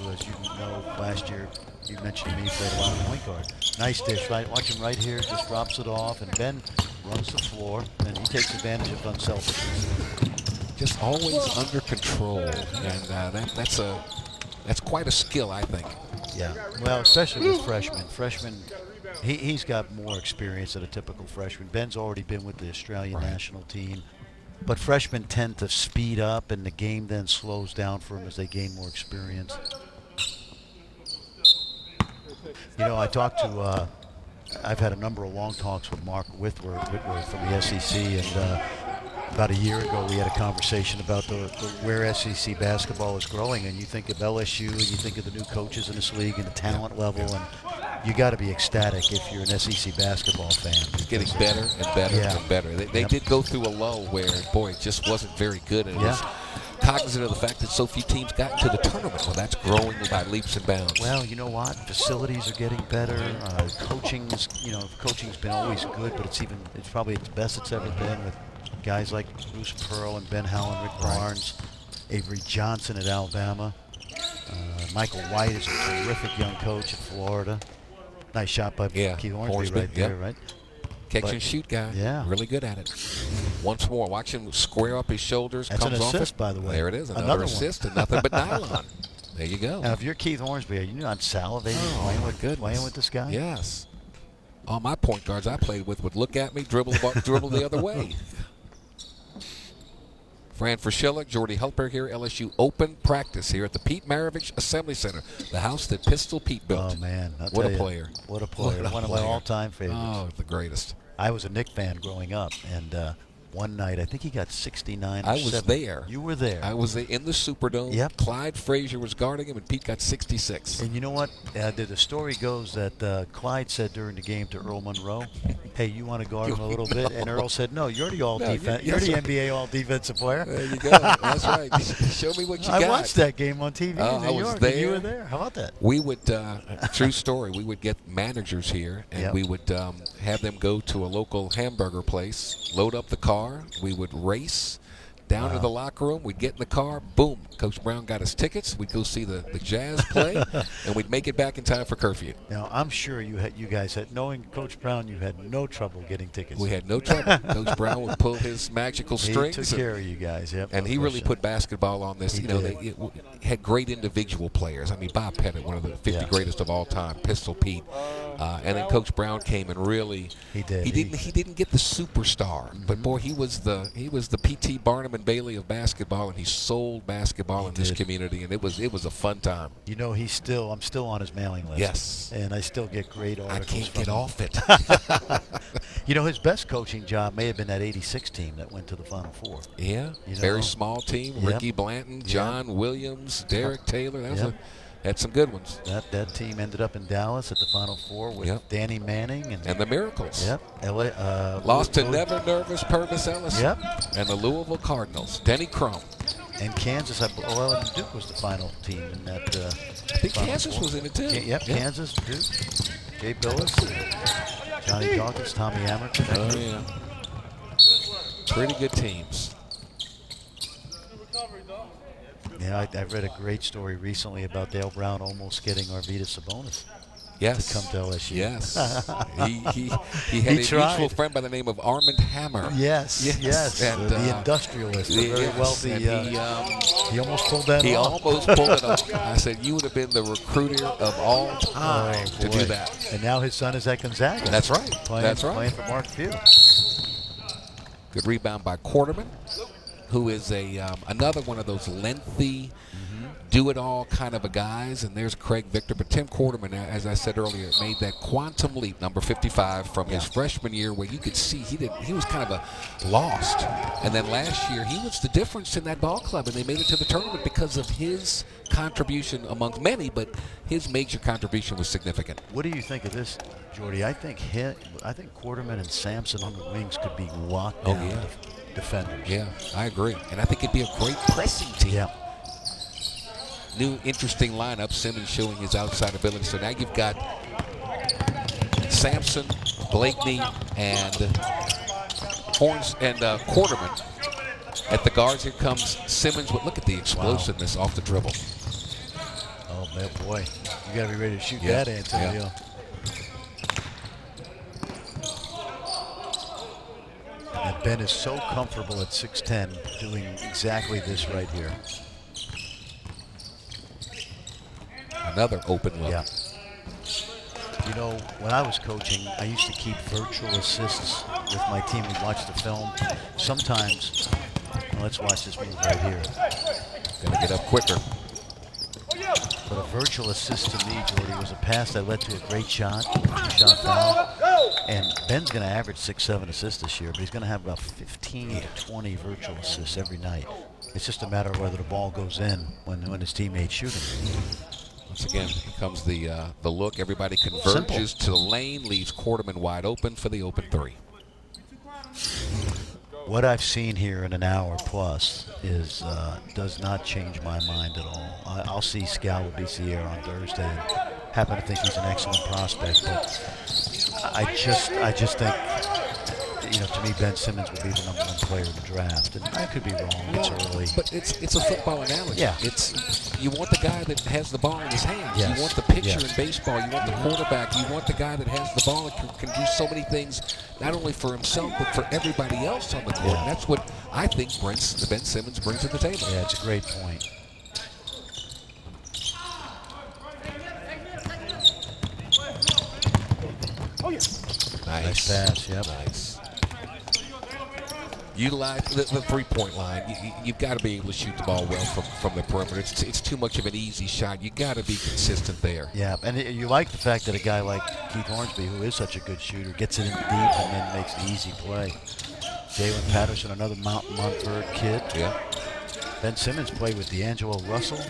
who, as you know, last year, you mentioned to me, played a lot of point guard. Nice dish, right? Watch him right here, just drops it off, and Ben runs the floor, and he takes advantage of unselfishness. Just always under control, and that's quite a skill, I think. Yeah, well, especially with freshmen. He's got more experience than a typical freshman. Ben's already been with the Australian national team. But freshmen tend to speed up, and the game then slows down for them as they gain more experience. You know, I've had a number of long talks with Mark Whitworth from the SEC, and about a year ago we had a conversation about where SEC basketball is growing, and you think of LSU, and you think of the new coaches in this league and the talent level, and you got to be ecstatic if you're an SEC basketball fan. It's getting better and better and better. They did go through a lull where, boy, it just wasn't very good, and it was cognizant of the fact that so few teams got into the tournament. Well, that's growing by leaps and bounds. Well, you know what? Facilities are getting better. Coaching's been always good, but it's probably its best it's ever been with guys like Bruce Pearl and Ben Howland, Rick Barnes, Avery Johnson at Alabama. Michael White is a terrific young coach at Florida. Nice shot by Keith Hornsby right there, right? Catch and shoot guy. Yeah. Really good at it. Once more, watch him square up his shoulders. That's comes an assist, off it. by the way. There it is. Another assist and nothing but nylon. There you go. Now, if you're Keith Hornsby, are you not salivating playing with this guy? Yes. All my point guards I played with would look at me, dribble the other way. Fran Fraschilla, Jordy Helper here, LSU open practice here at the Pete Maravich Assembly Center, the house that Pistol Pete built. Oh, man. What a player. What a player. One of my all-time favorites. Oh, the greatest. I was a Knick fan growing up, and one night, I think he got 69 or I was 70. there. You were there. I was there in the Superdome. Yep. Clyde Frazier was guarding him, and Pete got 66. And you know what? The story goes that Clyde said during the game to Earl Monroe, hey, you want to guard him a little bit? And Earl said, no, you're the all-defense. You're the NBA all-defensive player. There you go. That's right. Show me what you got. I watched that game on TV in New I was York. there. And you were there. How about that? We would, true story, we would get managers here, and we would have them go to a local hamburger place, load up the car. We would race down to the locker room. We'd get in the car. Boom. Coach Brown got us tickets. We'd go see the Jazz play, and we'd make it back in time for curfew. Now, I'm sure you guys had, knowing Coach Brown, you had no trouble getting tickets. We had no trouble. Coach Brown would pull his magical strings. He took care of you guys, And he really put basketball on this. They had great individual players. I mean, Bob Pettit, one of the 50 greatest of all time, Pistol Pete. And then Coach Brown came and really he didn't get the superstar, but boy, he was the P.T. Barnum and Bailey of basketball, and he sold basketball in this community, and it was a fun time. You know, I'm still on his mailing list. Yes, and I still get great articles. I can't get off it. You know, his best coaching job may have been that '86 team that went to the Final Four. Yeah, very small team. Ricky Blanton, John Williams, Derek Taylor. Had some good ones. That team ended up in Dallas at the Final Four with Danny Manning and the Miracles. Yep. Lost to never nervous Purvis Ellis. Yep. And the Louisville Cardinals. Denny Crum. And Kansas. Duke was the final team in that. I think Kansas was in it too. Kansas, Duke, Jay Billis, Johnny Dawkins, Tommy Amerton. Oh yeah. Pretty good teams. Yeah, I read a great story recently about Dale Brown almost getting Arvydas Sabonis. Yes. to come to LSU. Yes. he had a tried. mutual friend by the name of Armand Hammer. Yes. And, the industrialist, the very yes, wealthy. and He almost pulled that he off. almost pulled it off. I said, you would have been the recruiter of all time to do boy. that. And now his son is at Gonzaga. That's right. Playing for Mark Few. Good rebound by Quarterman, who is another one of those lengthy, do-it-all kind of a guys. And there's Craig Victor. But Tim Quarterman, as I said earlier, made that quantum leap, number 55, from his freshman year, where you could see he was kind of a lost. And then last year, he was the difference in that ball club, and they made it to the tournament because of his contribution among many, but his major contribution was significant. What do you think of this, Jordy? I think Quarterman and Sampson on the wings could be locked down defenders. Yeah, I agree. And I think it'd be a great pressing team. Yeah. New interesting lineup. Simmons showing his outside ability. So now you've got Sampson, Blakeney, and Horns and Quarterman at the guards. Here comes Simmons. Look at the explosiveness off the dribble. Oh man, boy, you got to be ready to shoot that, Antonio. Yeah. And Ben is so comfortable at 6'10", doing exactly this right here. Another open look. Yeah. You know, when I was coaching, I used to keep virtual assists with my team. We'd watch the film. Sometimes, let's watch this move right here. Gonna get up quicker. But a virtual assist to me, Jordy, was a pass that led to a great shot foul. And Ben's going to average 6-7 assists this year, but he's going to have about 15 to 20 virtual assists every night. It's just a matter of whether the ball goes in when his teammates shoot him. Once again, here comes the look. Everybody converges to the lane, leaves Quarterman wide open for the open three. What I've seen here in an hour plus is does not change my mind at all. I'll see Scal Bicier on Thursday and happen to think he's an excellent prospect, but I just think, you know, to me, Ben Simmons would be the #1 player in the draft, and I could be wrong. It's early. But it's a football analogy. Yeah. You want the guy that has the ball in his hands. Yes. You want the pitcher Yes. in baseball. You want the quarterback. You want the guy that has the ball and can do so many things, not only for himself but for everybody else on the court. Yeah. And that's what I think Ben Simmons brings to the table. Yeah, it's a great point. Nice pass, yep. Nice. Utilize the three-point line. You've got to be able to shoot the ball well from the perimeter. It's too much of an easy shot. You've got to be consistent there. Yeah, and you like the fact that a guy like Keith Hornsby, who is such a good shooter, gets it in deep and then makes the easy play. Jalen Patterson, another Montverde kid. Yeah. Ben Simmons played with D'Angelo Russell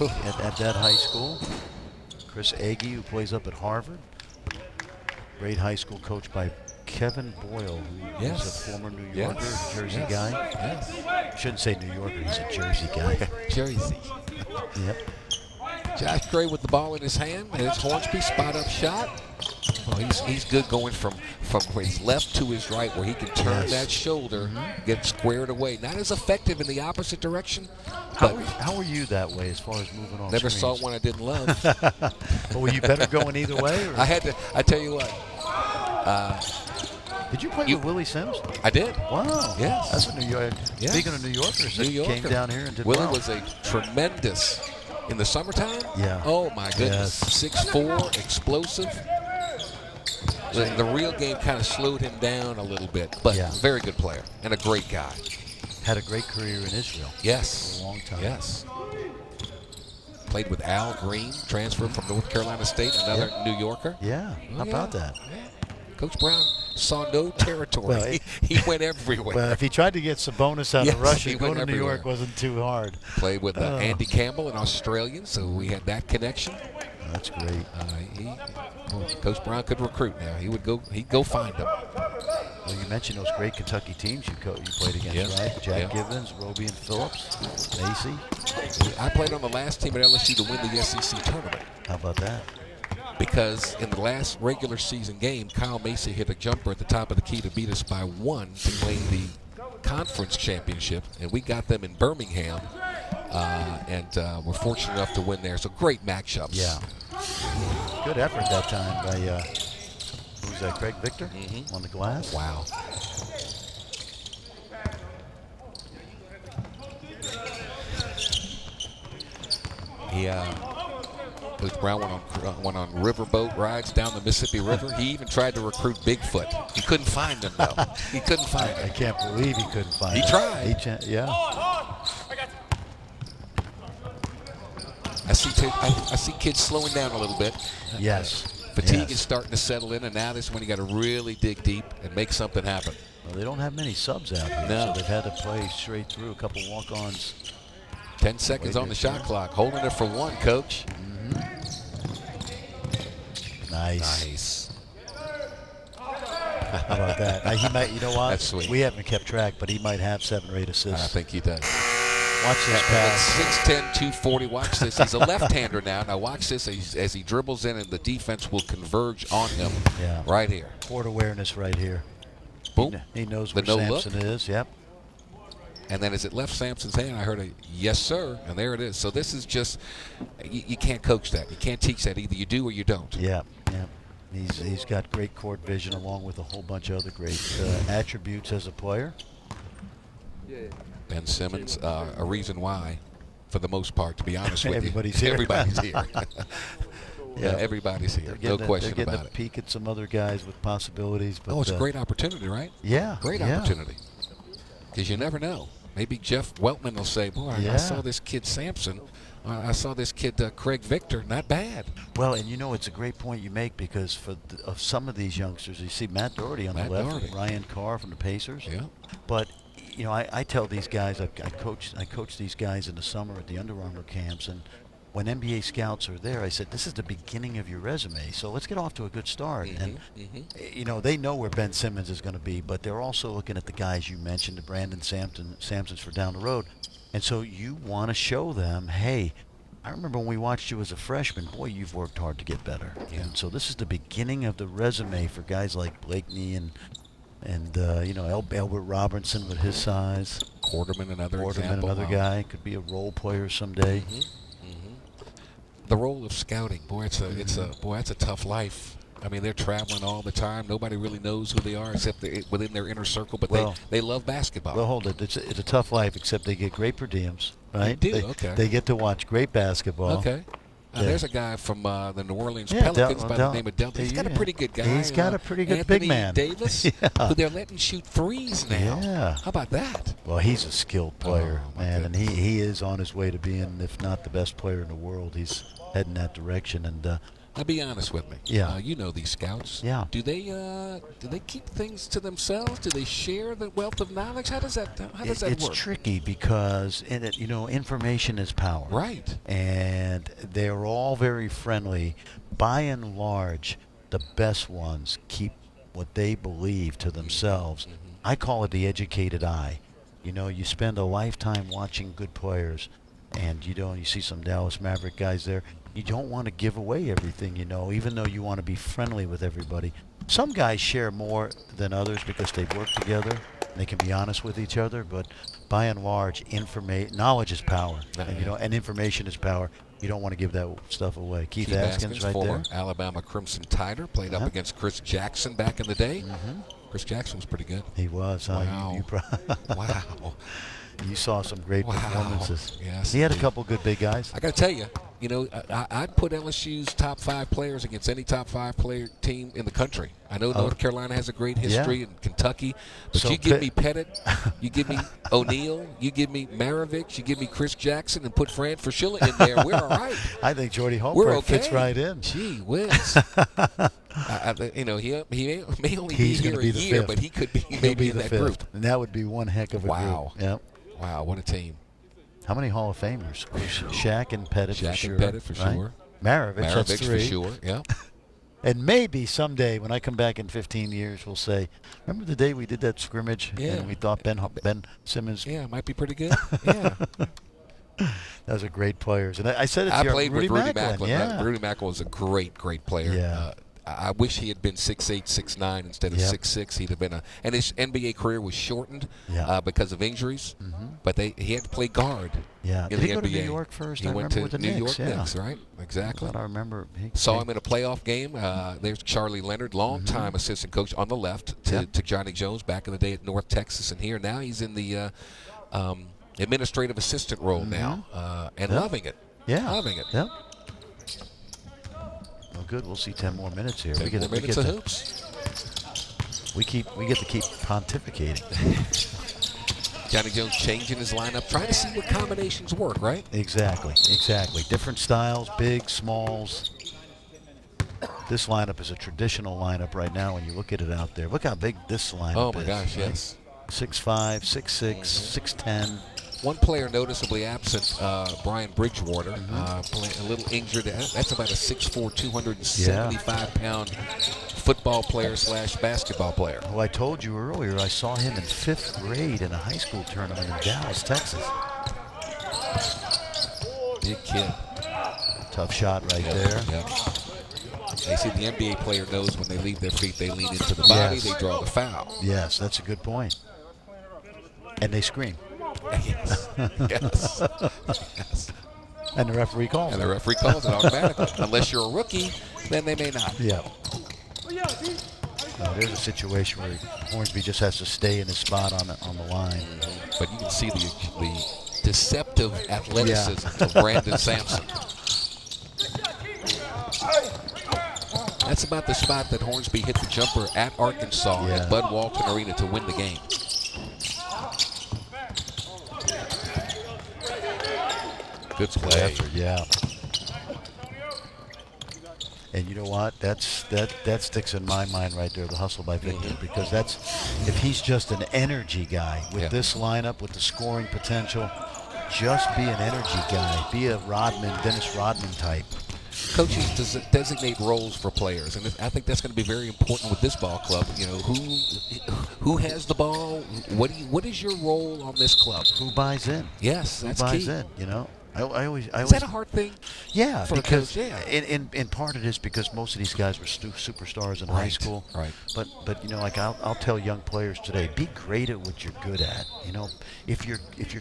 at that high school. Chris Agee, who plays up at Harvard. Great high school coach by Kevin Boyle, who is a former New Yorker, Jersey guy. Yes. Shouldn't say New Yorker, he's a Jersey guy. Jersey. Yep. Josh Gray with the ball in his hand, and it's Hornsby, spot-up shot. Well, he's good going from his left to his right, where he can turn that shoulder, get squared away. Not as effective in the opposite direction. But How are you that way as far as moving on never screens? saw one I didn't love. Well, were you better going either way? Or? I tell you what. Did you play with Willie Sims? I did. Wow. Yes. That's a New York. Yes. Speaking of New Yorkers, New Yorker. came down here and did Willie well. was a tremendous, in the summertime. Yeah. Oh, my goodness. Yes. 6'4", explosive. The real game kind of slowed him down a little bit, but very good player and a great guy. Had a great career in Israel. Yes. For a long time. Yes. Played with Al Green, transferred from North Carolina State, another New Yorker. Yeah. How about that? Yeah. Coach Brown saw no territory. Well, he went everywhere. Well, if he tried to get Sabonis out of Russia, he going went to New York everywhere. wasn't too hard. Played with Andy Campbell, an Australian, so we had that connection. That's great. Coach Brown could recruit now. He'd go find them. Well, you mentioned those great Kentucky teams you played against, right? Jack Gibbons, Roby and Phillips, Macy. I played on the last team at LSU to win the SEC tournament. How about that? Because in the last regular season game, Kyle Macy hit a jumper at the top of the key to beat us by 1 to claim the conference championship, and we got them in Birmingham, and we're fortunate enough to win there. So great matchups. Yeah. Good effort that time by, who's that, Craig Victor on the glass? Wow. Coach Brown went on riverboat rides down the Mississippi River. He even tried to recruit Bigfoot. He couldn't find him, though. He couldn't find him. I can't believe he couldn't find him. He tried. Yeah. I see kids slowing down a little bit. Yes. Fatigue is starting to settle in, and now this is when you got to really dig deep and make something happen. Well, they don't have many subs out here, No. so they've had to play straight through. A couple walk-ons. 10 seconds on the shot clock. Holding it for one, Coach. Nice. How about that? He might. You know what? That's sweet. We haven't kept track, but he might have 7 or 8 assists. I think he does. Watch this pass. 6'10", 240. Watch this. He's a left-hander now. Now watch this as he dribbles in, and the defense will converge on him. Yeah. Right here. Court awareness right here. Boom. He knows The where no Sampson look. is. Yep. And then as it left Sampson's hand, I heard a yes, sir, and there it is. So this is just, you can't coach that. You can't teach that. Either you do or you don't. Yeah. He's got great court vision along with a whole bunch of other great attributes as a player. Ben Simmons, a reason why, for the most part, to be honest with Everybody's you. here. Everybody's here. Yeah, everybody's here. No question they're about getting it. a peek at some other guys with possibilities. But, Oh, it's a great opportunity, right? Yeah. Great opportunity. Because you never know. Maybe Jeff Weltman will say, boy, I saw this kid Sampson. I saw this kid Craig Victor. Not bad. Well, and you know, it's a great point you make because of some of these youngsters, you see Matt Doherty on the left, Ryan Carr from the Pacers. Yeah. But, you know, I tell these guys, I coach these guys in the summer at the Under Armour camps, and when NBA scouts are there, I said, this is the beginning of your resume, so let's get off to a good start. You know, they know where Ben Simmons is going to be, but they're also looking at the guys you mentioned, the Brandon Sampsons for down the road. And so you want to show them, hey, I remember when we watched you as a freshman, boy, you've worked hard to get better. Yeah. And so this is the beginning of the resume for guys like Blakeney and you know, Albert Robinson with his size. Quarterman, another guy, could be a role player someday. The role of scouting, boy, it's a tough life. I mean, they're traveling all the time. Nobody really knows who they are except within their inner circle. But they love basketball. Well, hold it. It's a tough life, except they get great per diems, right? They do. Okay. They get to watch great basketball. Okay. There's a guy from the New Orleans Pelicans by the name of Delta. He's got a pretty good guy. He's got a pretty good Anthony big man. Davis, who they're letting shoot threes now. Yeah. How about that? Well, he's a skilled player, man, goodness. and he is on his way to being, if not the best player in the world. He's heading that direction, and Now, be honest with me. Yeah. You know these scouts. Yeah. Do they keep things to themselves? Do they share the wealth of knowledge? How does that it's work? tricky because you know, information is power. Right. And they're all very friendly. By and large, the best ones keep what they believe to themselves. I call it the educated eye. You know, you spend a lifetime watching good players, and you see some Dallas Maverick guys there. You don't want to give away everything, you know, even though you want to be friendly with everybody. Some guys share more than others because they work together. They can be honest with each other, but by and large, knowledge is power, and you know, and information is power. You don't want to give that stuff away. Keith Askins right former there. Alabama Crimson Tider, played up against Chris Jackson back in the day. Chris Jackson was pretty good. He was, huh? Wow. Wow. You saw some great performances. Yes, he had a couple good big guys. I got to tell you, you know, I'd put LSU's top 5 players against any top 5 player team in the country. I know North Carolina has a great history, and Kentucky, but you give me Pettit, you give me O'Neal, you give me Maravich, you give me Chris Jackson, and put Fran Fraschilla in there. We're all right. I think Jordy We're Holmgren okay. fits right in. Gee whiz. You know, he may only be here a year, but he could be maybe in that group. And that would be one heck of a Wow. group. Yep. Wow, what a team. How many Hall of Famers? Shaq and Pettit for sure. Pettit for right? sure. Maravich, that's 3. For sure, yeah. And maybe someday when I come back in 15 years, we'll say, remember the day we did that scrimmage and we thought Ben Simmons. Yeah, might be pretty good. Yeah. Those are great players. And I said it to I you, played Rudy with Rudy Macklin. Macklin. Yeah. Rudy Macklin was a great player. Yeah. I wish he had been 6'8", 6'9" instead of Yep. 6'6". He'd have been and his NBA career was shortened Yeah. because of injuries. But he had to play guard. Yeah. In Did the he go to NBA. New York first? He I went remember to with the New Knicks, York yeah. Knicks, right? Exactly. I remember. Saw him in a playoff game. There's Charlie Leonard, longtime assistant coach on the left to Johnny Jones back in the day at North Texas, and here now he's in the administrative assistant role now, and loving it. Yeah. Loving it. Yep. Well, good. We'll see 10 more minutes here. 10 more minutes of hoops. We get to keep pontificating. Johnny Jones changing his lineup, trying to see what combinations work, right? Exactly. Different styles, big, smalls. This lineup is a traditional lineup right now when you look at it out there. Look how big this lineup is. Oh, my gosh, right? yes. 6'5", 6'6", 6'10". One player noticeably absent, Brian Bridgewater, playing a little injured. That's about a 6'4", 275-pound football player / basketball player. Well, I told you earlier, I saw him in 5th grade in a high school tournament in Dallas, Texas. Big kid. Tough shot right there. Yep. They see the NBA player knows when they leave their feet, they lean into the body, Yes. they draw the foul. Yes, that's a good point. And they scream. Yes. Yes. Yes. And the referee calls And it. the referee calls it automatically. Unless you're a rookie, then they may not. Yeah. There's a situation where Hornsby just has to stay in his spot on the line. But you can see the deceptive athleticism of Brandon Sampson. That's about the spot that Hornsby hit the jumper at Arkansas at Bud Walton Arena to win the game. Good play. Yeah. And you know what? That sticks in my mind right there, the hustle by Victor, because that's, if he's just an energy guy with this lineup, with the scoring potential, just be an energy guy. Be a Dennis Rodman type. Coaches designate roles for players, and I think that's going to be very important with this ball club. You know, who has the ball? What is your role on this club? Who buys in? Yes, that's Who buys key. in? You know, I always. Is that a hard thing? Yeah, for because a coach? in part it is because most of these guys were superstars in high school. Right. But you know, like I'll tell young players today, be great at what you're good at. You know, if you're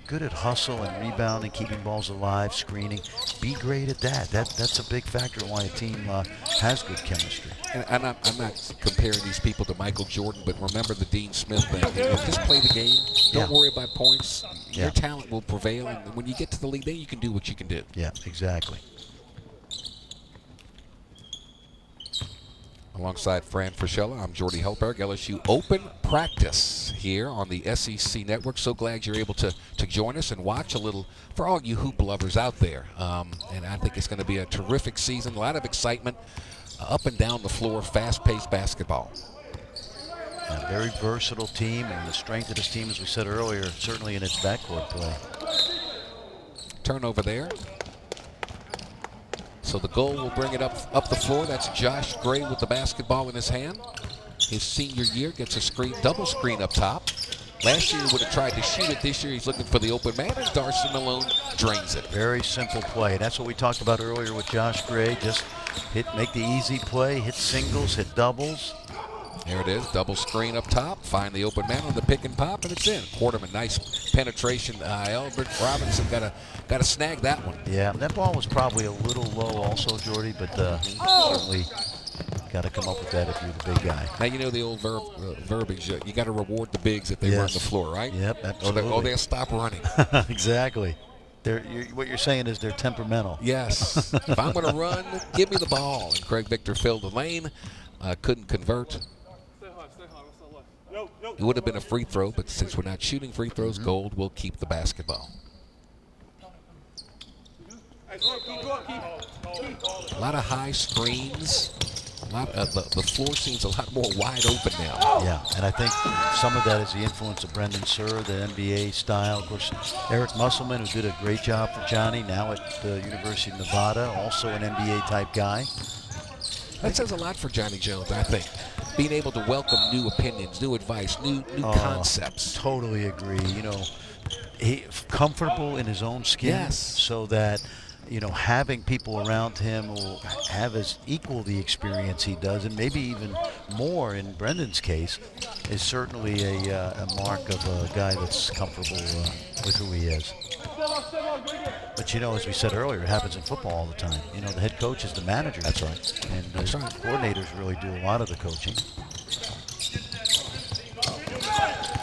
good at hustle and rebounding, keeping balls alive, screening, be great at that. That's a big factor in why a team has good chemistry. And I'm not comparing these people to Michael Jordan, but remember the Dean Smith thing. You know, just play the game. Don't worry about points. Your talent will prevail, and when you get to the league, then you can do what you can do. Yeah, exactly. Alongside Fran Fraschilla, I'm Jordy Helberg. LSU Open Practice here on the SEC Network. So glad you're able to join us and watch a little for all you hoop lovers out there. And I think it's going to be a terrific season, a lot of excitement, up and down the floor, fast-paced basketball. A very versatile team, and the strength of this team, as we said earlier, certainly in its backcourt play. Turnover there. So the goal will bring it up the floor. That's Josh Gray with the basketball in his hand. His senior year gets a double screen up top. Last year he would have tried to shoot it. This year he's looking for the open man, and Darcy Malone drains it. Very simple play. That's what we talked about earlier with Josh Gray. Just make the easy play, hit singles, hit doubles. There it is, double screen up top. Find the open man on the pick and pop, and it's in. Quarterman, nice penetration. Albert Robinson got to snag that one. Yeah, that ball was probably a little low also, Jordy, but certainly got to come up with that if you're the big guy. Now, you know the old verbiage, you got to reward the bigs if they run the floor, right? Yep, absolutely. Or they'll stop running. Exactly. What you're saying is they're temperamental. Yes. If I'm going to run, give me the ball. And Craig Victor filled the lane, couldn't convert. It would have been a free throw, but since we're not shooting free throws, Gold will keep the basketball. A lot of high screens. The floor seems a lot more wide open now. Yeah, and I think some of that is the influence of Brendan Surr, the NBA style. Of course, Eric Musselman, who did a great job for Johnny, now at the University of Nevada, also an NBA-type guy. That says a lot for Johnny Jones, I think. Being able to welcome new opinions, new advice, new concepts. Totally agree. You know, he comfortable in his own skin, Yes. so that having people around him who will have as equal the experience he does, and maybe even more in Brendan's case, is certainly a mark of a guy that's comfortable with who he is. But as we said earlier, it happens in football all the time. The head coach is the manager. That's right. And the coordinators really do a lot of the coaching.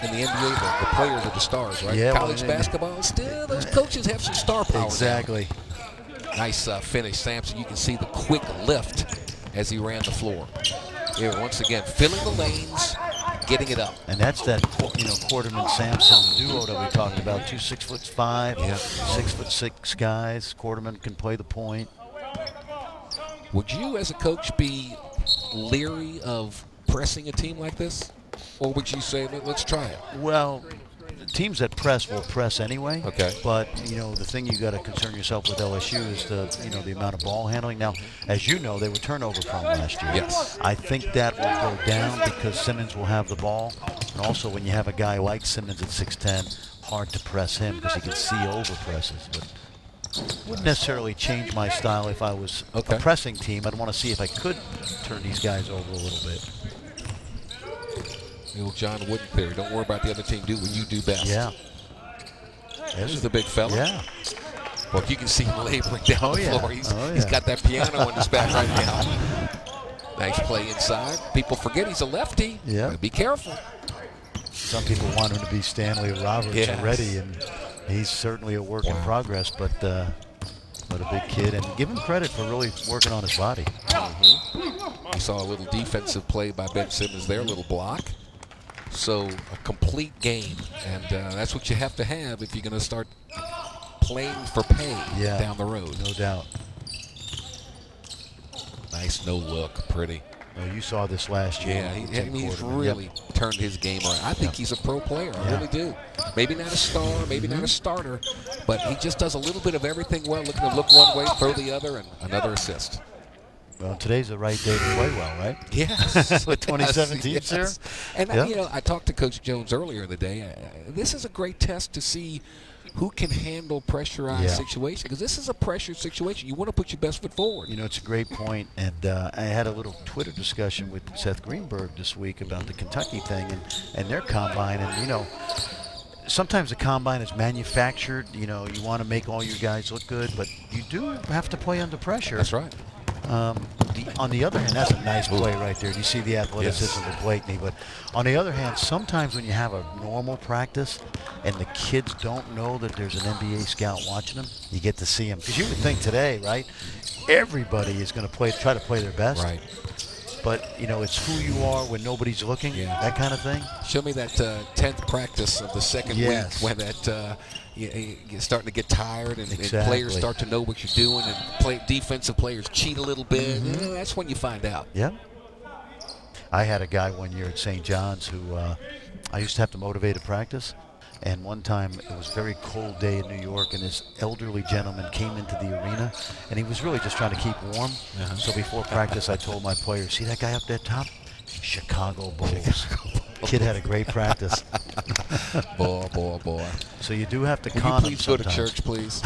In the NBA, the players are the stars, right? Yeah, College basketball, still those coaches have some star power. Exactly. Now. Nice finish, Sampson. You can see the quick lift as he ran the floor. Here, once again, filling the lanes, getting it up. And that's that, Quarterman-Sampson duo that we talked about. 2 6'5", 6'6" guys. Quarterman can play the point. Would you, as a coach, be leery of pressing a team like this? Or would you say, let's try it? Well, teams that press will press anyway. Okay. But, the thing you got to concern yourself with LSU is the amount of ball handling. Now, as you know, they were turnover prone last year. Yes. I think that will go down because Simmons will have the ball. And also, when you have a guy like Simmons at 6'10", hard to press him because he can see over presses. But wouldn't necessarily change my style if I was a pressing team. I'd want to see if I could turn these guys over a little bit. The old John Wooden theory. Don't worry about the other team. Do what you do best. Yeah. This is the big fella. Yeah. Well, you can see him laboring down the floor. He's got that piano on his back right now. Nice play inside. People forget he's a lefty. Yeah. Be careful. Some people want him to be Stanley Roberts already, and he's certainly a work in progress, but a big kid. And give him credit for really working on his body. We saw a little defensive play by Ben Simmons there, a little block. So a complete game, and that's what you have to have if you're going to start playing for pay down the road. No doubt. Nice no look, pretty. Well, you saw this last year. Yeah, he's really turned his game around. I think he's a pro player. I really do. Maybe not a star, maybe not a starter, but he just does a little bit of everything well. Look one way, throw the other, and another assist. Well, today's the right day to play well, right? Yes. With 2017, sir. And, I talked to Coach Jones earlier in the day. This is a great test to see who can handle pressurized situations, because this is a pressure situation. You want to put your best foot forward. It's a great point, and I had a little Twitter discussion with Seth Greenberg this week about the Kentucky thing and their combine, and, sometimes the combine is manufactured. You want to make all your guys look good, but you do have to play under pressure. That's right. On the other hand, that's a nice play right there. You see the athleticism of Blakeney. But on the other hand, sometimes when you have a normal practice and the kids don't know that there's an NBA scout watching them, you get to see them. Because you would think today, right, everybody is going to try to play their best. Right. But, it's who you are when nobody's looking, that kind of thing. Show me that 10th practice of the second week when that you're starting to get tired and players start to know what you're doing, and defensive players cheat a little bit. That's when you find out. Yeah. I had a guy one year at St. John's who I used to have to motivate a practice. And one time, it was a very cold day in New York, and this elderly gentleman came into the arena, and he was really just trying to keep warm. So before practice, I told my players, see that guy up there top? Chicago Bulls. Kid had a great practice. Boy. So you do have to con him. Please go to church, please.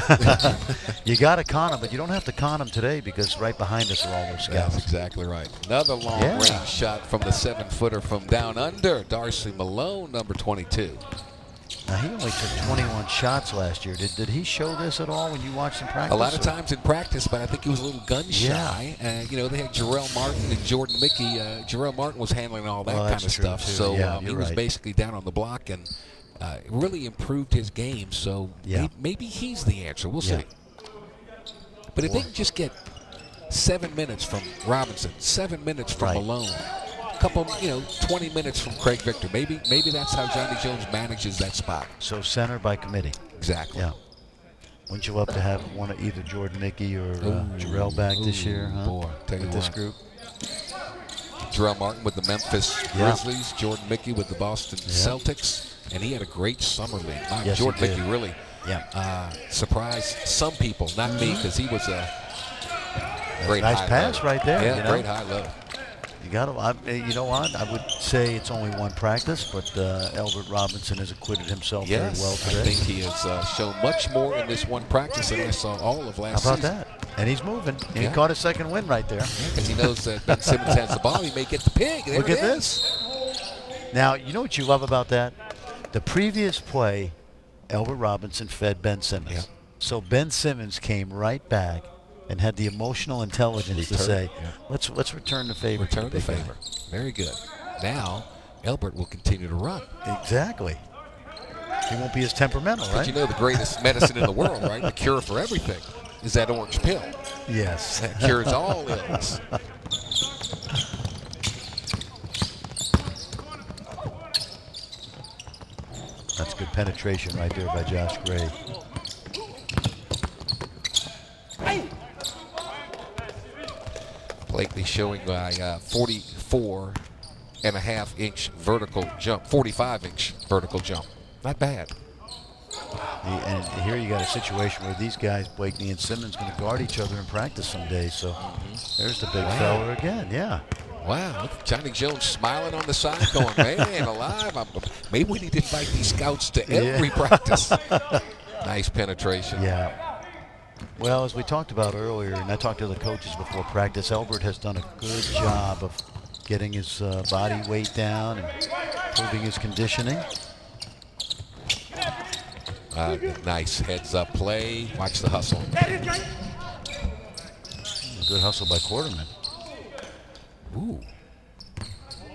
You got to con him, but you don't have to con him today because right behind us are all those scouts. That's exactly right. Another long-range shot from the 7-footer from down under. Darcy Malone, number 22. Now, he only took 21 shots last year. Did he show this at all when you watched him practice? A lot of times in practice, but I think he was a little gun shy. They had Jarrell Martin and Jordan Mickey. Jarrell Martin was handling all that kind of stuff. Too. So he was right. basically down on the block and really improved his game. So maybe he's the answer. We'll see. But if they can just get 7 minutes from Robinson, 7 minutes from Malone, couple, 20 minutes from Craig Victor. Maybe that's how Johnny Jones manages that spot. So center by committee. Exactly. Yeah. Wouldn't you love to have either Jordan Mickey or Jarrell back this year? Huh? Boy, tell you with this group. Jarrell Martin with the Memphis Grizzlies, Jordan Mickey with the Boston Celtics, and he had a great summer league. Yes, Jordan Mickey really surprised some people, not me, because he was a great nice high pass low. right there. Yeah, great high low. You got to. You know what? I would say it's only one practice, but Albert Robinson has acquitted himself very well today. I think he has shown much more in this one practice than I saw all of last season. How season. about that? And he's moving. And he caught his second win right there. Because he knows that Ben Simmons has the ball. He may get the pig. There Look at this. Now, you know what you love about that? The previous play, Albert Robinson fed Ben Simmons. Yeah. So Ben Simmons came right back and had the emotional intelligence to say, let's return the favor. Return the favor. Very good. Now, Albert will continue to run. Exactly. He won't be as temperamental, right? But you know the greatest medicine in the world, right? The cure for everything is that orange pill. Yes. That cures all ills. That's good penetration right there by Josh Gray. Blakely showing a 44.5-inch vertical jump, 45-inch vertical jump. Not bad. And here you got a situation where these guys, Blakeney and Simmons, going to guard each other in practice someday. So there's the big fella again. Yeah. Wow, look, Johnny Jones smiling on the side, going, man, alive. Maybe we need to invite these scouts to every practice. Nice penetration. Yeah. Well, as we talked about earlier, and I talked to the coaches before practice, Albert has done a good job of getting his body weight down and improving his conditioning. Nice heads-up play. Watch the hustle. Good hustle by Quarterman. Ooh.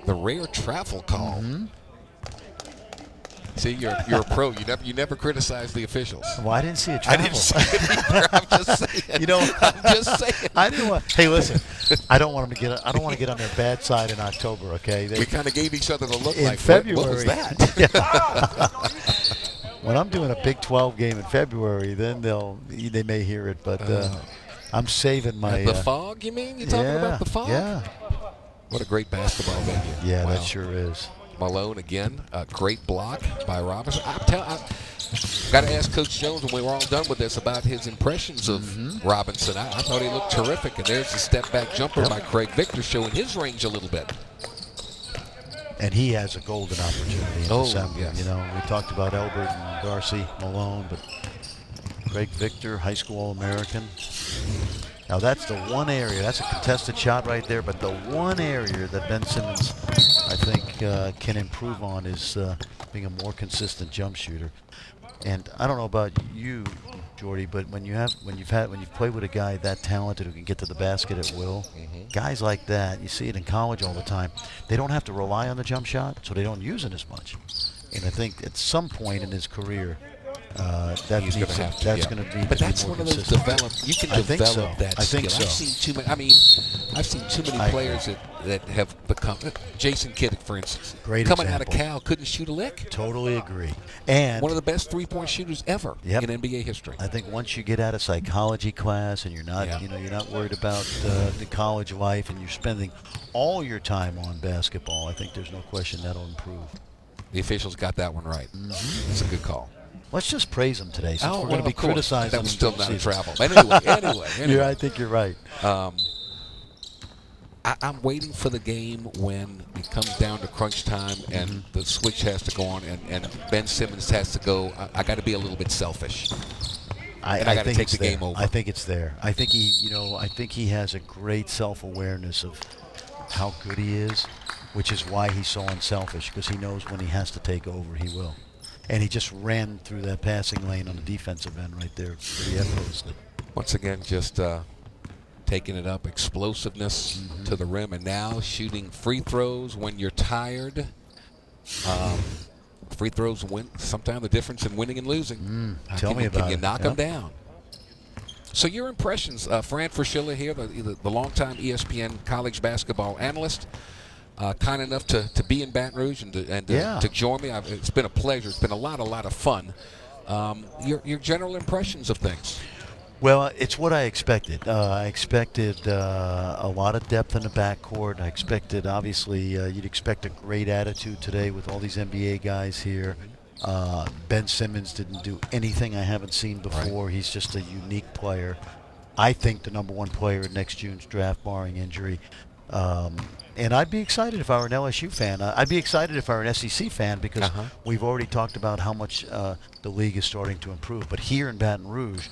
The rare travel call. See, you're a pro. You never criticize the officials. Well, I didn't see a travel. I didn't see it either. I'm just saying. You know, I'm just saying. I didn't want. Hey, listen. I don't want them to get. I don't want to get on their bad side in October. Okay. We kind of gave each other the look in like, February. What was that? When I'm doing a Big 12 game in February, then they may hear it, but I'm saving my. The fog, you mean? You're talking about the fog? Yeah. What a great basketball venue. Yeah, wow. That sure is. Malone again, a great block by Robinson. I've got to ask Coach Jones when we're all done with this about his impressions of Robinson. I thought he looked terrific, and there's the step-back jumper by Craig Victor showing his range a little bit. And he has a golden opportunity in December. Yes. You know, we talked about Albert and Darcy Malone, but Craig Victor, high school All-American. Now that's the one area, that's a contested shot right there, but the one area that Ben Simmons, I think, can improve on is being a more consistent jump shooter. And I don't know about you, Jordy, but when you've played with a guy that talented who can get to the basket at will, guys like that, you see it in college all the time, they don't have to rely on the jump shot, so they don't use it as much. And I think at some point in his career, that's going to be. But that's one of those developed. You can develop that skill. I think so. I've seen too many players that have become. Jason Kidd, for instance, great coming example. out of Cal, couldn't shoot a lick. Totally agree. And one of the best three-point shooters ever in NBA history. I think once you get out of psychology class and you're not, you're not worried about the college life, and you're spending all your time on basketball, I think there's no question that'll improve. The officials got that one right. It's a good call. Let's just praise them today, since we're going to be criticizing them. That was still not a travel. Anyway. Yeah, I think you're right. I'm waiting for the game when it comes down to crunch time and the switch has to go on and Ben Simmons has to go. I got to be a little bit selfish. I got to take the game over. I think it's there. I think he has a great self-awareness of how good he is, which is why he's so unselfish, because he knows when he has to take over, he will. And he just ran through that passing lane on the defensive end right there pretty effortlessly. Once again, just taking it up, explosiveness to the rim, and now shooting free throws when you're tired. Free throws win sometimes the difference in winning and losing. Tell me about it. Can you knock them down? So your impressions, Fran Fraschilla here, the longtime ESPN college basketball analyst, kind enough to be in Baton Rouge and to join me. It's been a pleasure. It's been a lot of fun. Your general impressions of things. Well, it's what I expected. I expected a lot of depth in the backcourt. I expected, obviously, you'd expect a great attitude today with all these NBA guys here. Ben Simmons didn't do anything I haven't seen before. Right. He's just a unique player. I think the #1 player in next June's draft, barring injury. And I'd be excited if I were an LSU fan. I'd be excited if I were an SEC fan because we've already talked about how much the league is starting to improve. But here in Baton Rouge,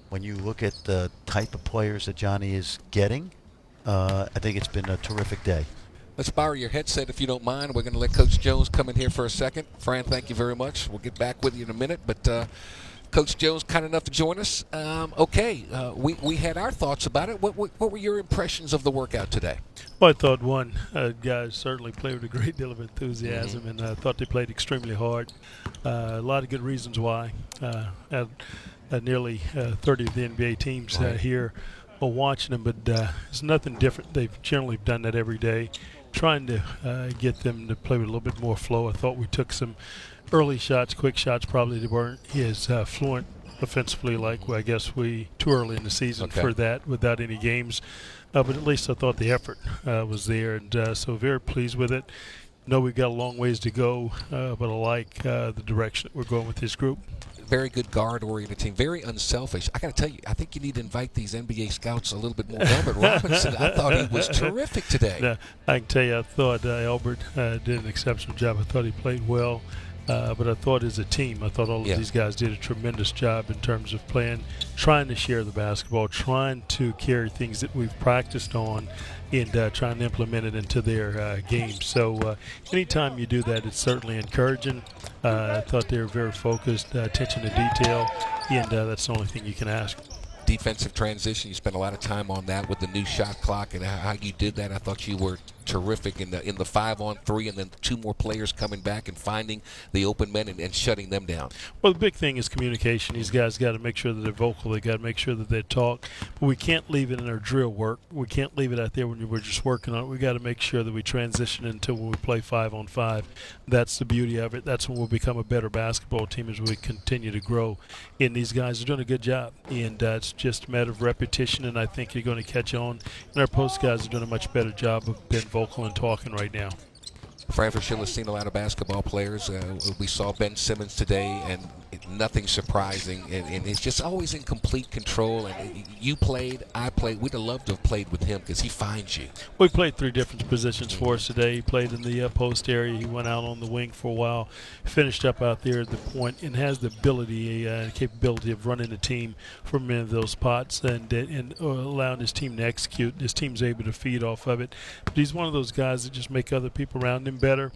when you look at the type of players that Johnny is getting, I think it's been a terrific day. Let's borrow your headset if you don't mind. We're going to let Coach Jones come in here for a second. Fran, thank you very much. We'll get back with you in a minute. But Coach Jones, kind enough to join us. We had our thoughts about it. What were your impressions of the workout today? Well, I thought guys certainly played with a great deal of enthusiasm, and I thought they played extremely hard. A lot of good reasons why. Nearly 30 of the NBA teams here are watching them, but it's nothing different. They've generally done that every day, trying to get them to play with a little bit more flow. I thought we took some early shots, quick shots. Probably they weren't as fluent offensively like I guess we too early in the season for that without any games. But at least I thought the effort was there, and so very pleased with it. Know we've got a long ways to go, but I like the direction that we're going with this group. Very good guard-oriented team, very unselfish. I got to tell you, I think you need to invite these NBA scouts a little bit more. Albert Robinson, I thought he was terrific today. Now, I can tell you, I thought Albert did an exceptional job. I thought he played well. But I thought as a team, I thought all of these guys did a tremendous job in terms of playing, trying to share the basketball, trying to carry things that we've practiced on and trying to implement it into their games. So anytime you do that, it's certainly encouraging. I thought they were very focused, attention to detail, and that's the only thing you can ask. Defensive transition, you spent a lot of time on that with the new shot clock and how you did that. I thought you were terrific in the 5-on-3, and then 2 more players coming back and finding the open men and shutting them down. Well, the big thing is communication. These guys got to make sure that they're vocal. They got to make sure that they talk. But we can't leave it in our drill work. We can't leave it out there when we're just working on it. We got to make sure that we transition into when we play 5-on-5. That's the beauty of it. That's when we'll become a better basketball team as we continue to grow. And these guys are doing a good job. And it's just a matter of repetition, and I think you're going to catch on. And our post guys are doing a much better job of being vocal and talking right now. Fran Fraschilla has seen a lot of basketball players. We saw Ben Simmons today, and nothing surprising. And it's just always in complete control. And you played, I played. We'd have loved to have played with him because he finds you. We played 3 different positions for us today. He played in the post area. He went out on the wing for a while, finished up out there at the point, and has the ability and capability of running the team from many of those spots and allowing his team to execute. His team's able to feed off of it. But he's one of those guys that just make other people around him better.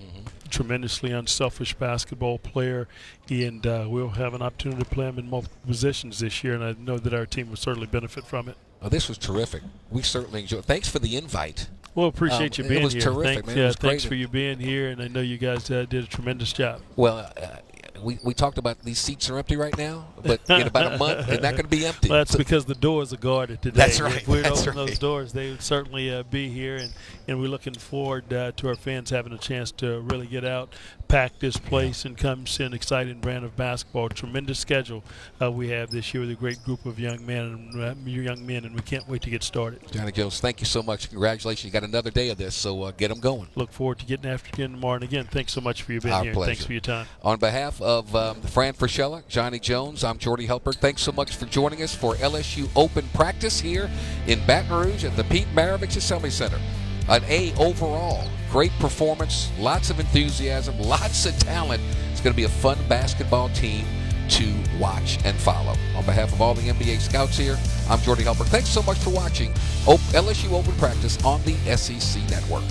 Tremendously unselfish basketball player, and we'll have an opportunity to play him in multiple positions this year, and I know that our team will certainly benefit from it. Oh, this was terrific. We certainly enjoyed it. Thanks for the invite. Well, appreciate you being here. It was terrific, man. It was thanks great. for you being here, and I know you guys did a tremendous job. Well, we talked about these seats are empty right now, but in about a month, they're not going to be empty. Well, that's because the doors are guarded today. That's right. If we'd open those doors, they would certainly be here, and we're looking forward to our fans having a chance to really get out, pack this place, and come see an exciting brand of basketball. Tremendous schedule we have this year with a great group of young men, and we can't wait to get started. Johnny Jones, thank you so much. Congratulations. You got another day of this, so get them going. Look forward to getting after you again tomorrow. And again, thanks so much for you being Our here. pleasure. Thanks for your time. On behalf of Fran Fraschilla, Johnny Jones, I'm Jordy Helper. Thanks so much for joining us for LSU Open Practice here in Baton Rouge at the Pete Maravich Assembly Center. An A overall. Great performance, lots of enthusiasm, lots of talent. It's going to be a fun basketball team to watch and follow. On behalf of all the NBA scouts here, I'm Jordy Helper. Thanks so much for watching LSU Open Practice on the SEC Network.